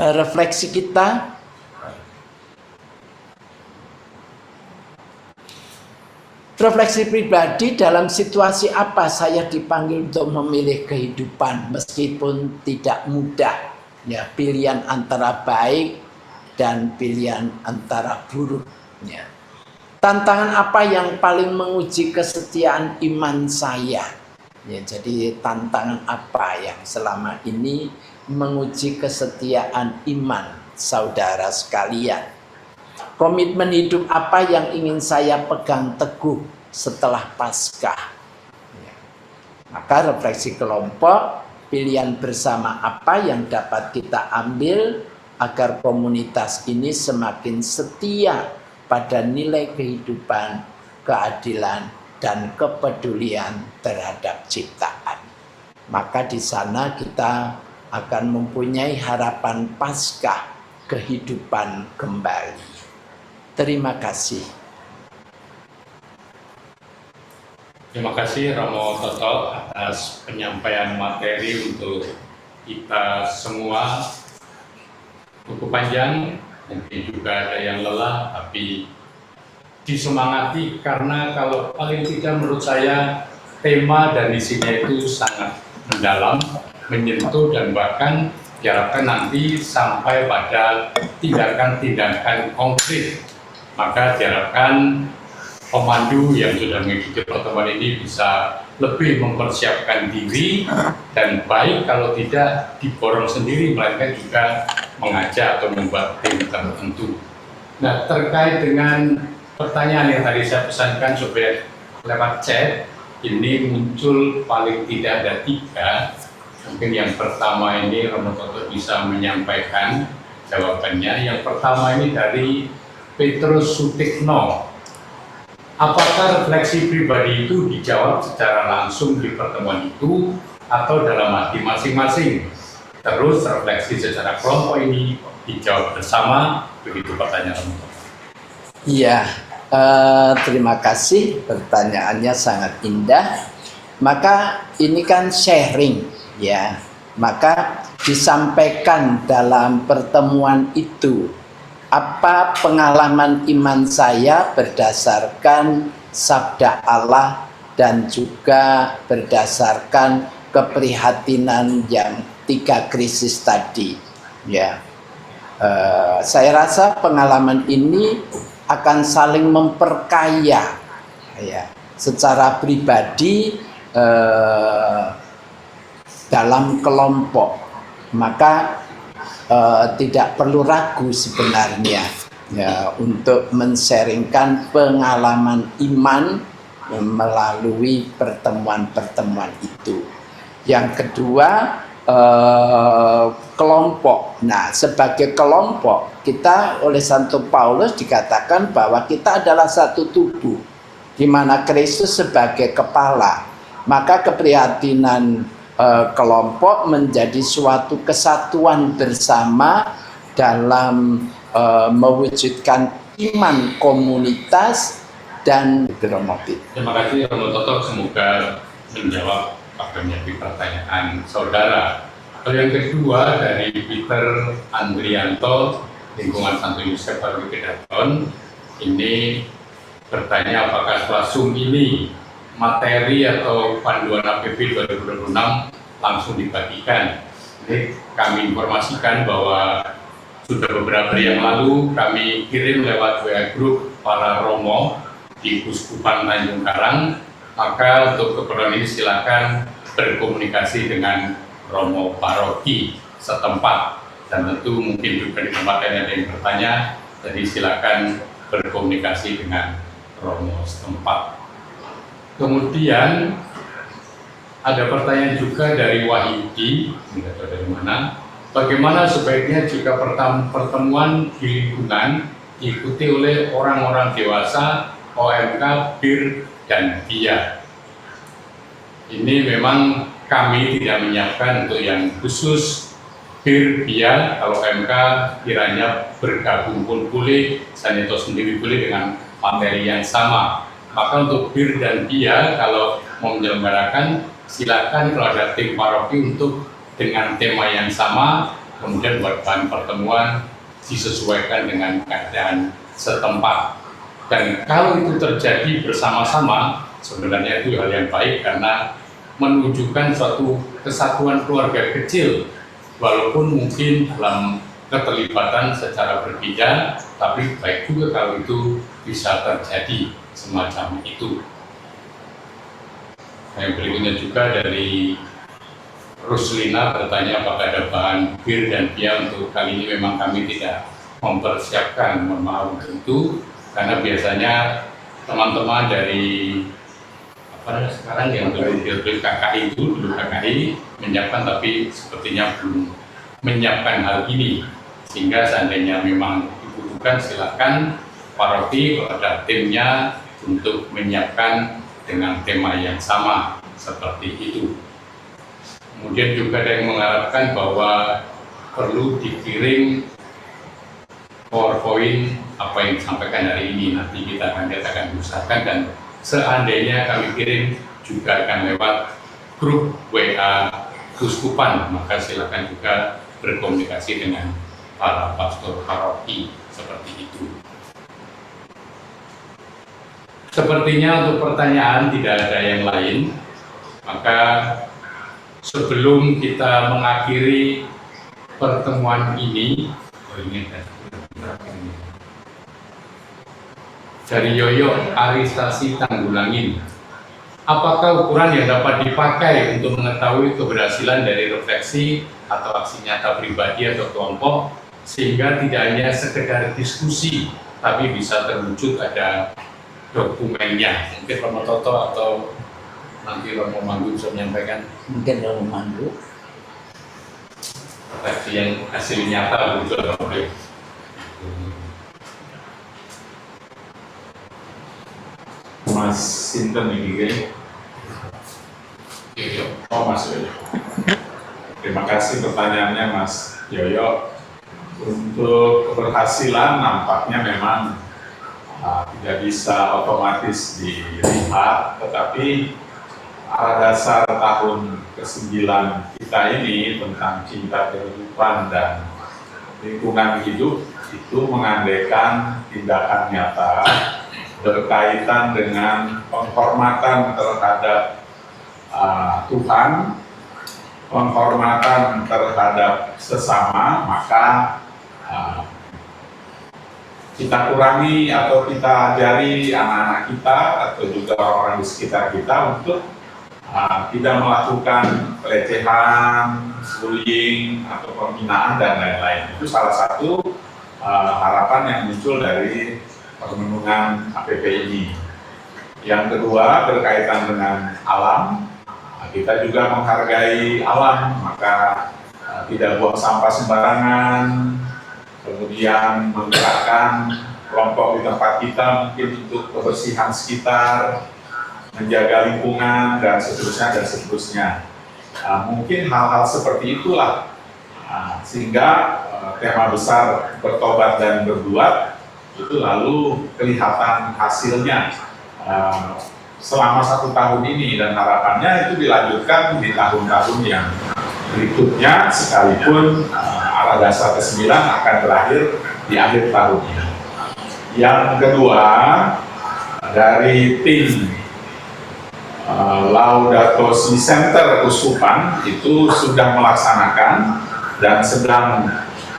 Refleksi kita, refleksi pribadi, dalam situasi apa saya dipanggil untuk memilih kehidupan meskipun tidak mudah. Ya, pilihan antara baik dan pilihan antara buruk. Ya. Tantangan apa yang paling menguji kesetiaan iman saya? Ya, jadi tantangan apa yang selama ini menguji kesetiaan iman saudara sekalian? Komitmen hidup apa yang ingin saya pegang teguh setelah Paskah? Ya. Maka refleksi kelompok, pilihan bersama apa yang dapat kita ambil agar komunitas ini semakin setia pada nilai kehidupan, keadilan, dan kepedulian terhadap ciptaan. Maka di sana kita akan mempunyai harapan Paskah, kehidupan kembali. Terima kasih. Terima kasih Romo Toto atas penyampaian materi untuk kita semua. Cukup panjang, mungkin juga ada yang lelah, tapi disemangati karena kalau paling tidak menurut saya tema dan isinya itu sangat mendalam, menyentuh, dan bahkan diharapkan nanti sampai pada tindakan-tindakan konkret. Maka diharapkan pemandu yang sudah mengikuti pertemuan ini bisa lebih mempersiapkan diri, dan baik kalau tidak diborong sendiri, melainkan juga mengajak atau membuat tim tertentu. Nah, terkait dengan pertanyaan yang tadi saya pesankan supaya lewat chat, ini muncul paling tidak ada 3. Mungkin yang pertama ini Romo Toto bisa menyampaikan jawabannya. Yang pertama ini dari Petrus Sutikno. Apakah refleksi pribadi itu dijawab secara langsung di pertemuan itu atau dalam hati masing-masing? Terus refleksi secara kelompok ini dijawab bersama? Begitu pertanyaan. Iya, terima kasih, pertanyaannya sangat indah. Maka ini kan sharing, ya. Maka disampaikan dalam pertemuan itu apa pengalaman iman saya berdasarkan sabda Allah dan juga berdasarkan keprihatinan yang 3 krisis tadi. Ya, saya rasa pengalaman ini akan saling memperkaya, ya, secara pribadi dalam kelompok. Maka tidak perlu ragu sebenarnya, ya, untuk men-sharingkan pengalaman iman melalui pertemuan-pertemuan itu. Yang kedua, kelompok. Nah, sebagai kelompok kita oleh Santo Paulus dikatakan bahwa kita adalah satu tubuh, di mana Kristus sebagai kepala. Maka keprihatinan kelompok menjadi suatu kesatuan bersama dalam mewujudkan iman komunitas dan Romo Pit. Terima kasih Romo Toto, semoga menjawab banyak pertanyaan saudara. Yang kedua dari Peter Andrianto, lingkungan Santo Yosef Paroki Kedaton, ini bertanya apakah setelah Zoom ini materi atau panduan APP 2026 langsung dibagikan. Jadi kami informasikan bahwa sudah beberapa hari yang lalu kami kirim lewat WA Group para Romo di Kuskupan Tanjung Karang, maka untuk keperluan ini silakan berkomunikasi dengan Romo Paroki setempat, dan tentu mungkin juga di tempat lain ada yang bertanya, jadi silakan berkomunikasi dengan Romo setempat. Kemudian ada pertanyaan juga dari Wahyudi, tidak tahu dari mana, bagaimana sebaiknya jika pertemuan di lingkungan diikuti oleh orang-orang dewasa, OMK, BIR, dan BIA. Ini memang kami tidak menyiapkan untuk yang khusus BIR, BIA. Kalau OMK kiranya bergabung pun boleh, Sanito sendiri boleh dengan materi yang sama. Maka untuk BIR dan BIA kalau mau menyelenggarakan, silakan kalau ada tim paroki untuk dengan tema yang sama, kemudian buat bahan pertemuan disesuaikan dengan keadaan setempat. Dan kalau itu terjadi bersama-sama, sebenarnya itu hal yang baik karena menunjukkan suatu kesatuan keluarga kecil, walaupun mungkin dalam keterlibatan secara berbeda, tapi baik juga kalau itu bisa terjadi semacam itu. Yang berikutnya juga dari Ruslina bertanya apakah ada bahan BIR dan BIA. Untuk kali ini memang kami tidak mempersiapkan, mohon maaf untuk itu, karena biasanya teman-teman dari sekarang yang dulu KKI itu, dulu KKI menyiapkan, tapi sepertinya belum menyiapkan hal ini, sehingga seandainya memang dibutuhkan silakan paroki kalau ada timnya untuk menyiapkan dengan tema yang sama seperti itu. Kemudian juga ada yang mengharapkan bahwa perlu dikirim PowerPoint apa yang disampaikan hari ini. Nanti kita akan usahakan, dan seandainya kami kirim juga akan lewat grup WA Kuskupan, maka silakan juga berkomunikasi dengan para pastor paroki seperti itu. Sepertinya untuk pertanyaan tidak ada yang lain, maka sebelum kita mengakhiri pertemuan ini, dari Yoyo Aristasi Tanggulangin, apakah ukuran yang dapat dipakai untuk mengetahui keberhasilan dari refleksi atau aksi nyata pribadi atau kelompok, sehingga tidak hanya sekedar diskusi, tapi bisa terwujud ada dokumennya? Mungkin Romo Toto atau nanti Romo Manggu bisa menyampaikan. Mungkin Romo Manggu. Refleksi yang hasil nyata begitu, Romo. Mas Sinten ini, oh Mas Yoyo. Terima kasih pertanyaannya Mas Yoyo. Untuk keberhasilan nampaknya memang tidak bisa otomatis dilihat, tetapi dasar tahun ke-9 kita ini tentang cinta kehidupan dan lingkungan hidup itu mengandaikan tindakan nyata berkaitan dengan penghormatan terhadap Tuhan, penghormatan terhadap sesama, maka kita kurangi atau kita ajari anak-anak kita atau juga orang-orang di sekitar kita untuk tidak melakukan pelecehan, bullying, atau penghinaan dan lain-lain. Itu salah satu harapan yang muncul dari permenungan APP ini. Yang kedua berkaitan dengan alam, kita juga menghargai alam, maka tidak buang sampah sembarangan, kemudian menggerakkan kelompok di tempat kita mungkin untuk kebersihan sekitar, menjaga lingkungan, dan seterusnya. Mungkin hal-hal seperti itulah sehingga tema besar bertobat dan berbuat itu lalu kelihatan hasilnya selama 1 tahun ini, dan harapannya itu dilanjutkan di tahun-tahun yang berikutnya, sekalipun arah dasar ke-9 akan berakhir di akhir tahun ini. Yang kedua, dari tim Laudato Si Center Uskupan itu sudah melaksanakan dan sedang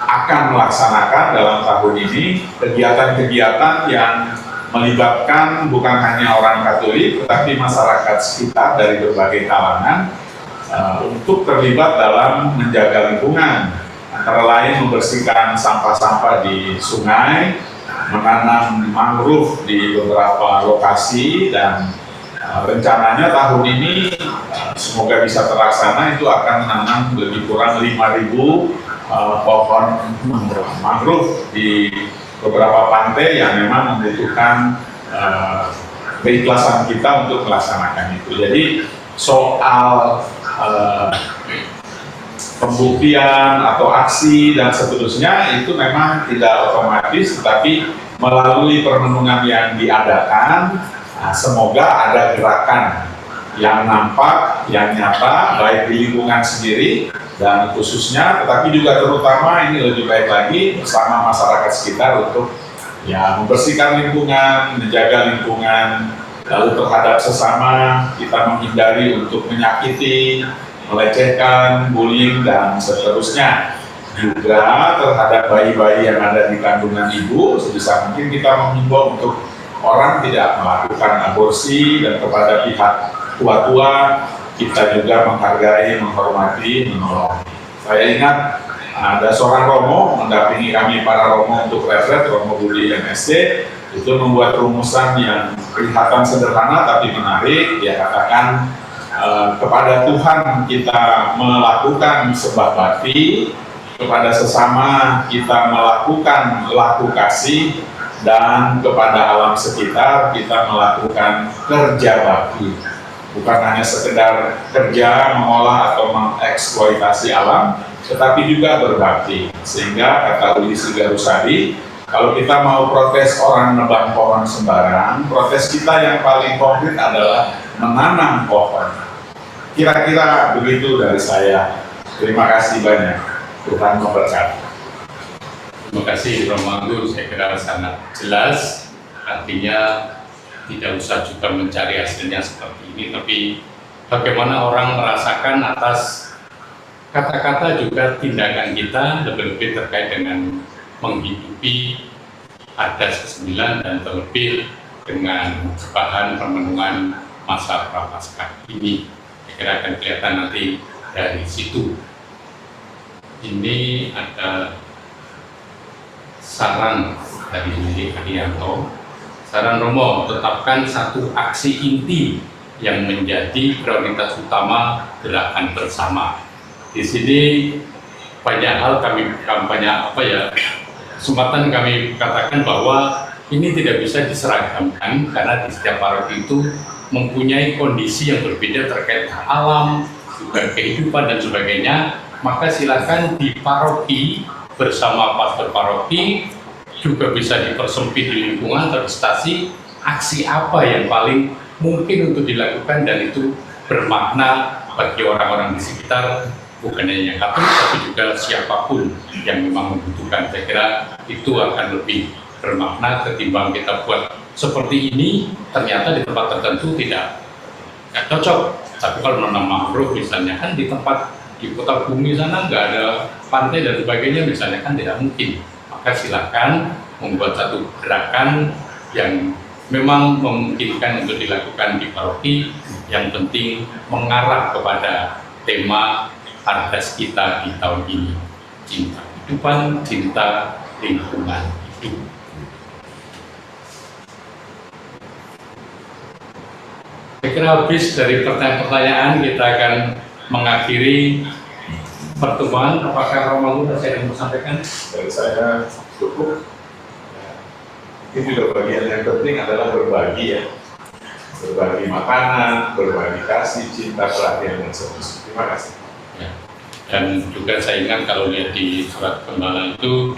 akan melaksanakan dalam tahun ini kegiatan-kegiatan yang melibatkan bukan hanya orang Katolik tetapi masyarakat sekitar dari berbagai kalangan untuk terlibat dalam menjaga lingkungan, antara lain membersihkan sampah-sampah di sungai, menanam mangrove di beberapa lokasi, dan rencananya tahun ini semoga bisa terlaksana, itu akan menanam lebih kurang 5.000 pohon mangrove di beberapa pantai yang memang membutuhkan keikhlasan kita untuk melaksanakan itu. Jadi soal pembuktian atau aksi dan seterusnya itu memang tidak otomatis, tetapi melalui permenungan yang diadakan, semoga ada gerakan yang nampak, yang nyata, baik di lingkungan sendiri dan khususnya, tetapi juga terutama ini lebih baik lagi bersama masyarakat sekitar untuk ya membersihkan lingkungan, menjaga lingkungan, lalu terhadap sesama kita menghindari untuk menyakiti, melecehkan, bullying, dan seterusnya. Juga terhadap bayi-bayi yang ada di kandungan ibu, sebisa mungkin kita menghimbau untuk orang tidak melakukan aborsi, dan kepada pihak tua-tua kita juga menghargai, menghormati, menolong. Saya ingat ada seorang romo mendampingi kami para romo untuk retret, Romo Budi MSC, itu membuat rumusan yang kelihatan sederhana tapi menarik. Dia katakan kepada Tuhan kita melakukan sebab bakti, kepada sesama kita melakukan laku kasih, dan kepada alam sekitar kita melakukan kerja bakti. Bukan hanya sekedar kerja, mengolah atau mengeksploitasi alam, tetapi juga berbakti. Sehingga kata Uli Sigarusadi, kalau kita mau protes orang nebang pohon sembarang, protes kita yang paling konkret adalah menanam pohon. Kira-kira begitu dari saya. Terima kasih banyak. Tuhan memberkati. Terima kasih Romo Anggur, saya kira sangat jelas, artinya tidak usah juga mencari hasilnya seperti ini, tapi bagaimana orang merasakan atas kata-kata juga tindakan kita, lebih-lebih terkait dengan menghidupi adat ke-9 dan terlebih dengan bahan permenungan masa Prapaskah ini. Saya kira akan kelihatan nanti dari situ. Ini ada saran dari Lili Adianto. Saran Romo, tetapkan satu aksi inti yang menjadi prioritas utama gerakan bersama. Di sini banyak hal kesempatan kami katakan bahwa ini tidak bisa diseragamkan karena di setiap paroki itu mempunyai kondisi yang berbeda terkait alam, juga kehidupan dan sebagainya. Maka silakan di paroki bersama pastor paroki juga bisa dipersempit di lingkungan, terstasi aksi apa yang paling mungkin untuk dilakukan dan itu bermakna bagi orang-orang di sekitar, bukan hanya Katolik tapi juga siapapun yang memang membutuhkan. Saya kira itu akan lebih bermakna ketimbang kita buat seperti ini ternyata di tempat tertentu tidak cocok. Tapi kalau menanam mangrove misalnya kan di tempat di kota bumi sana nggak ada pantai dan sebagainya misalnya kan tidak mungkin. Maka silakan membuat satu gerakan yang memang memungkinkan untuk dilakukan di paroki, yang penting mengarah kepada tema Ardas kita di tahun ini, cinta kehidupan, cinta lingkungan hidup. Saya kira habis dari pertanyaan-pertanyaan kita akan mengakhiri pertemuan. Apakah Romo Anggur saya ingin sampaikan? Dari saya cukup. Ini juga bagian yang penting adalah berbagi ya. Berbagi makanan, berbagi kasih, cinta, perhatian, dan seterusnya. Terima kasih. Ya. Dan juga saya ingat kalau lihat di surat Gembala itu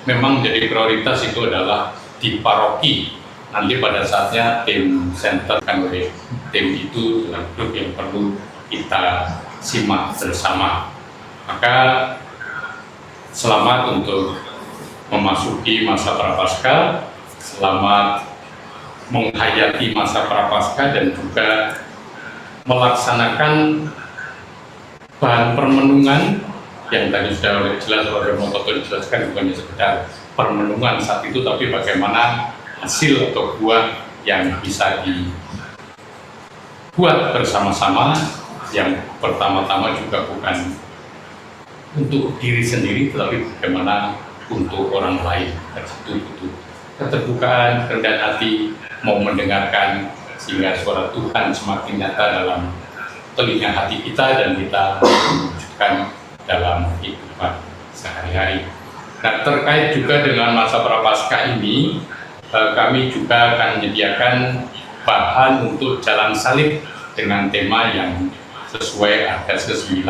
memang jadi prioritas itu adalah di paroki. Nanti pada saatnya tim center kan oleh tim itu dengan grup yang perlu kita simak bersama. Maka selamat untuk memasuki masa prapaskah, selamat menghayati masa prapaskah dan juga melaksanakan bahan permenungan yang tadi sudah jelas oleh Romo Toto dijelaskan, bukannya sekedar permenungan saat itu, tapi bagaimana hasil atau buah yang bisa dibuat bersama-sama, yang pertama-tama juga bukan untuk diri sendiri, tetapi bagaimana untuk orang lain. Itu butuh keterbukaan, kerendahan hati, mau mendengarkan sehingga suara Tuhan semakin nyata dalam telinga hati kita dan kita wujudkan dalam kehidupan sehari-hari. Nah, terkait juga dengan masa prapaskah ini, kami juga akan menyediakan bahan untuk jalan salib dengan tema yang sesuai adat ke-9,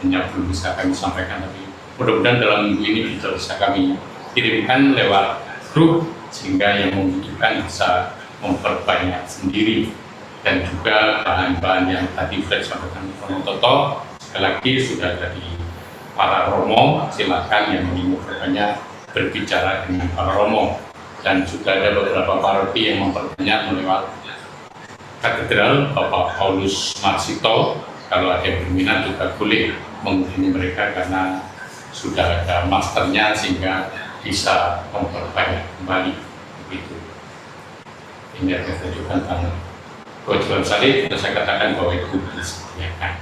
hanya belum bisa kami sampaikan, tapi mudah-mudahan dalam minggu ini bisa kami kirimkan lewat grup sehingga yang membutuhkan bisa memperbanyak sendiri. Dan juga bahan-bahan yang tadi sudah disampaikan Romo Toto, sekali lagi sudah dari para Romo, silakan yang ingin memperbanyak berbicara dengan para Romo. Dan juga ada beberapa paroki yang memperbanyak melewat katedral Bapak Paulus Marsito. Kalau ada yang berminat juga boleh menghubungi mereka karena sudah ada masternya sehingga bisa memperbanyak kembali begitu. Ini akan saya tunjukkan tentang kewajiban salib, dan saya katakan bahwa itu disediakan.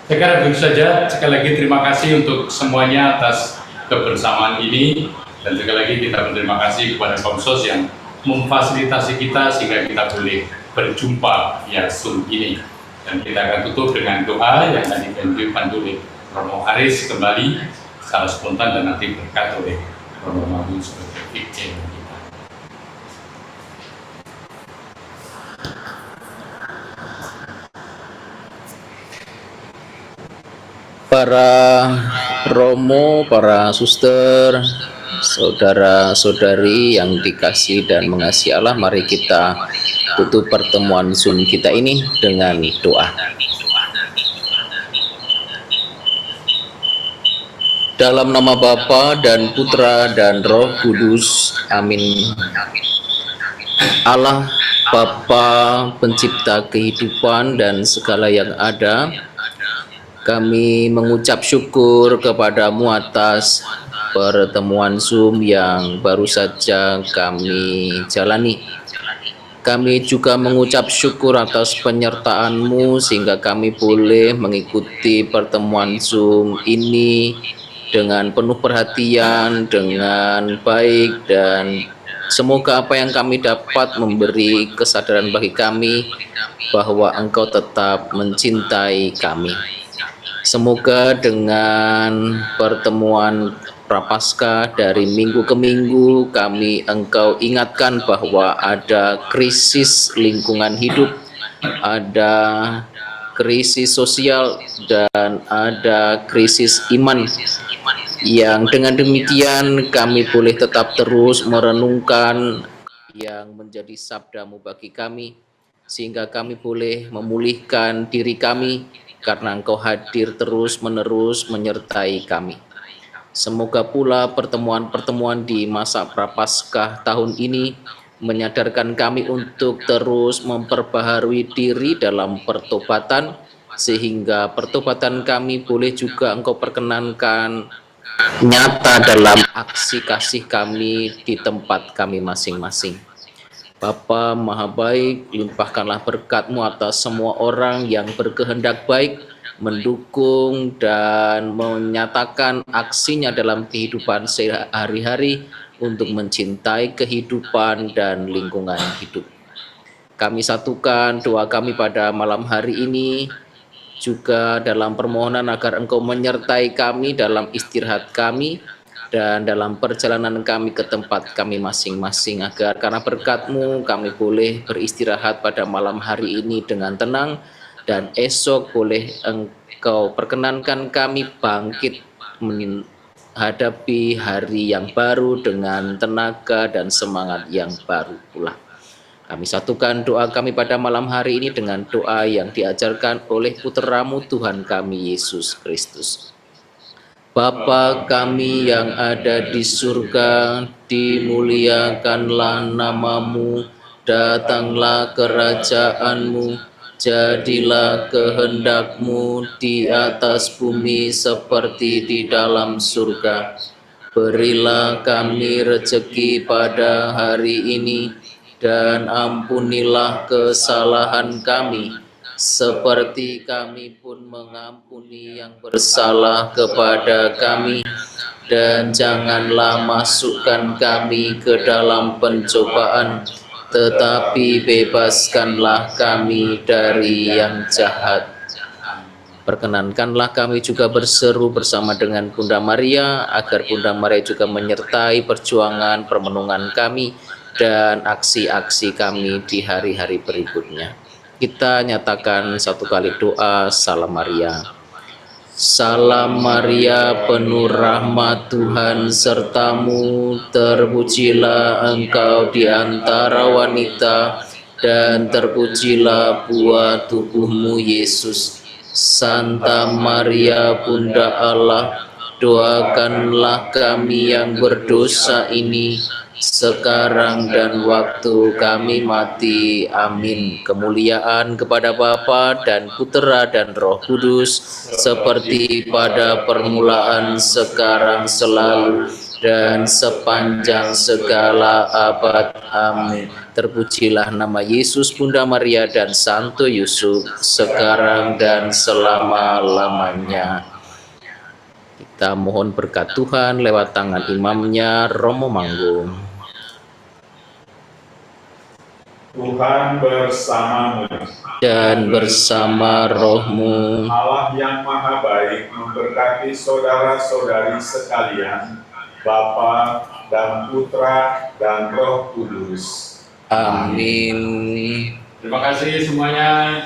Saya kira begitu saja. Sekali lagi terima kasih untuk semuanya atas kebersamaan ini, dan sekali lagi kita berterima kasih kepada Komsos yang memfasilitasi kita sehingga kita boleh berjumpa via Zoom ini. Dan kita akan tutup dengan doa yang tadi dipandu oleh Romo Aris kembali secara spontan dan nanti berkat oleh Romo Magung sebagai fikir kita. Para Romo, para suster, saudara-saudari yang dikasih dan mengasihi Allah, mari kita tutup pertemuan Zoom kita ini dengan doa. Dalam nama Bapa dan Putra dan Roh Kudus, amin. Allah Bapa pencipta kehidupan dan segala yang ada, kami mengucap syukur kepadamu atas pertemuan Zoom yang baru saja kami jalani. Kami juga mengucap syukur atas penyertaan-Mu sehingga kami boleh mengikuti pertemuan Zoom ini dengan penuh perhatian, dengan baik, dan semoga apa yang kami dapat memberi kesadaran bagi kami bahwa Engkau tetap mencintai kami. Semoga dengan pertemuan Prapaskah dari minggu ke minggu kami Engkau ingatkan bahwa ada krisis lingkungan hidup, ada krisis sosial, dan ada krisis iman, yang dengan demikian kami boleh tetap terus merenungkan yang menjadi sabda-Mu bagi kami, sehingga kami boleh memulihkan diri kami karena Engkau hadir terus-menerus menyertai kami. Semoga pula pertemuan-pertemuan di masa Prapaskah tahun ini menyadarkan kami untuk terus memperbaharui diri dalam pertobatan, sehingga pertobatan kami boleh juga Engkau perkenankan nyata dalam aksi kasih kami di tempat kami masing-masing. Bapa Maha Baik, limpahkanlah berkat-Mu atas semua orang yang berkehendak baik, mendukung dan menyatakan aksinya dalam kehidupan sehari-hari untuk mencintai kehidupan dan lingkungan hidup. Kami satukan doa kami pada malam hari ini, juga dalam permohonan agar Engkau menyertai kami dalam istirahat kami, dan dalam perjalanan kami ke tempat kami masing-masing, agar karena berkat-Mu kami boleh beristirahat pada malam hari ini dengan tenang, dan esok boleh Engkau perkenankan kami bangkit hadapi hari yang baru dengan tenaga dan semangat yang baru pula. Kami satukan doa kami pada malam hari ini dengan doa yang diajarkan oleh Putra-Mu Tuhan kami Yesus Kristus. Bapa kami yang ada di surga, dimuliakanlah nama-Mu, datanglah kerajaan-Mu, jadilah kehendak-Mu di atas bumi seperti di dalam surga. Berilah kami rezeki pada hari ini, dan ampunilah kesalahan kami, seperti kami pun mengampuni yang bersalah kepada kami. Dan janganlah masukkan kami ke dalam pencobaan, tetapi bebaskanlah kami dari yang jahat. Perkenankanlah kami juga berseru bersama dengan Bunda Maria, agar Bunda Maria juga menyertai perjuangan permenungan kami dan aksi-aksi kami di hari-hari berikutnya. Kita nyatakan satu kali doa, Salam Maria. Salam Maria, penuh rahmat Tuhan sertamu, terpujilah engkau di antara wanita, dan terpujilah buah tubuhmu Yesus. Santa Maria, Bunda Allah, doakanlah kami yang berdosa ini, sekarang dan waktu kami mati. Amin. Kemuliaan kepada Bapa dan Putera dan Roh Kudus, seperti pada permulaan, sekarang, selalu, dan sepanjang segala abad. Amin. Terpujilah nama Yesus, Bunda Maria, dan Santo Yusuf, sekarang dan selama-lamanya. Kita mohon berkat Tuhan lewat tangan imamnya, Romo Manggung. Tuhan bersamamu. Dan bersama rohmu. Allah yang maha baik memberkati saudara-saudari sekalian, Bapa dan Putra dan Roh Kudus. Amin. Terima kasih semuanya.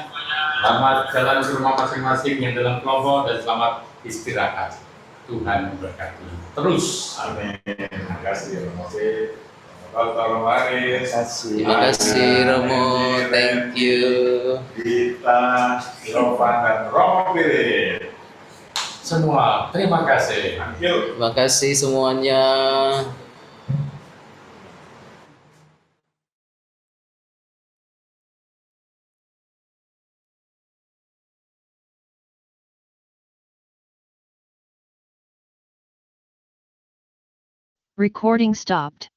Selamat jalan ke rumah masing-masing yang dalam kelompok, dan selamat istirahat. Tuhan memberkati terus. Amin. Terima kasih. Terima kasih. Tolong Maris. Terima kasih Romo, thank you. Kita, Rovan dan Romo Pirit. Semua, terima kasih. Thank you. Terima kasih semuanya. Recording stopped.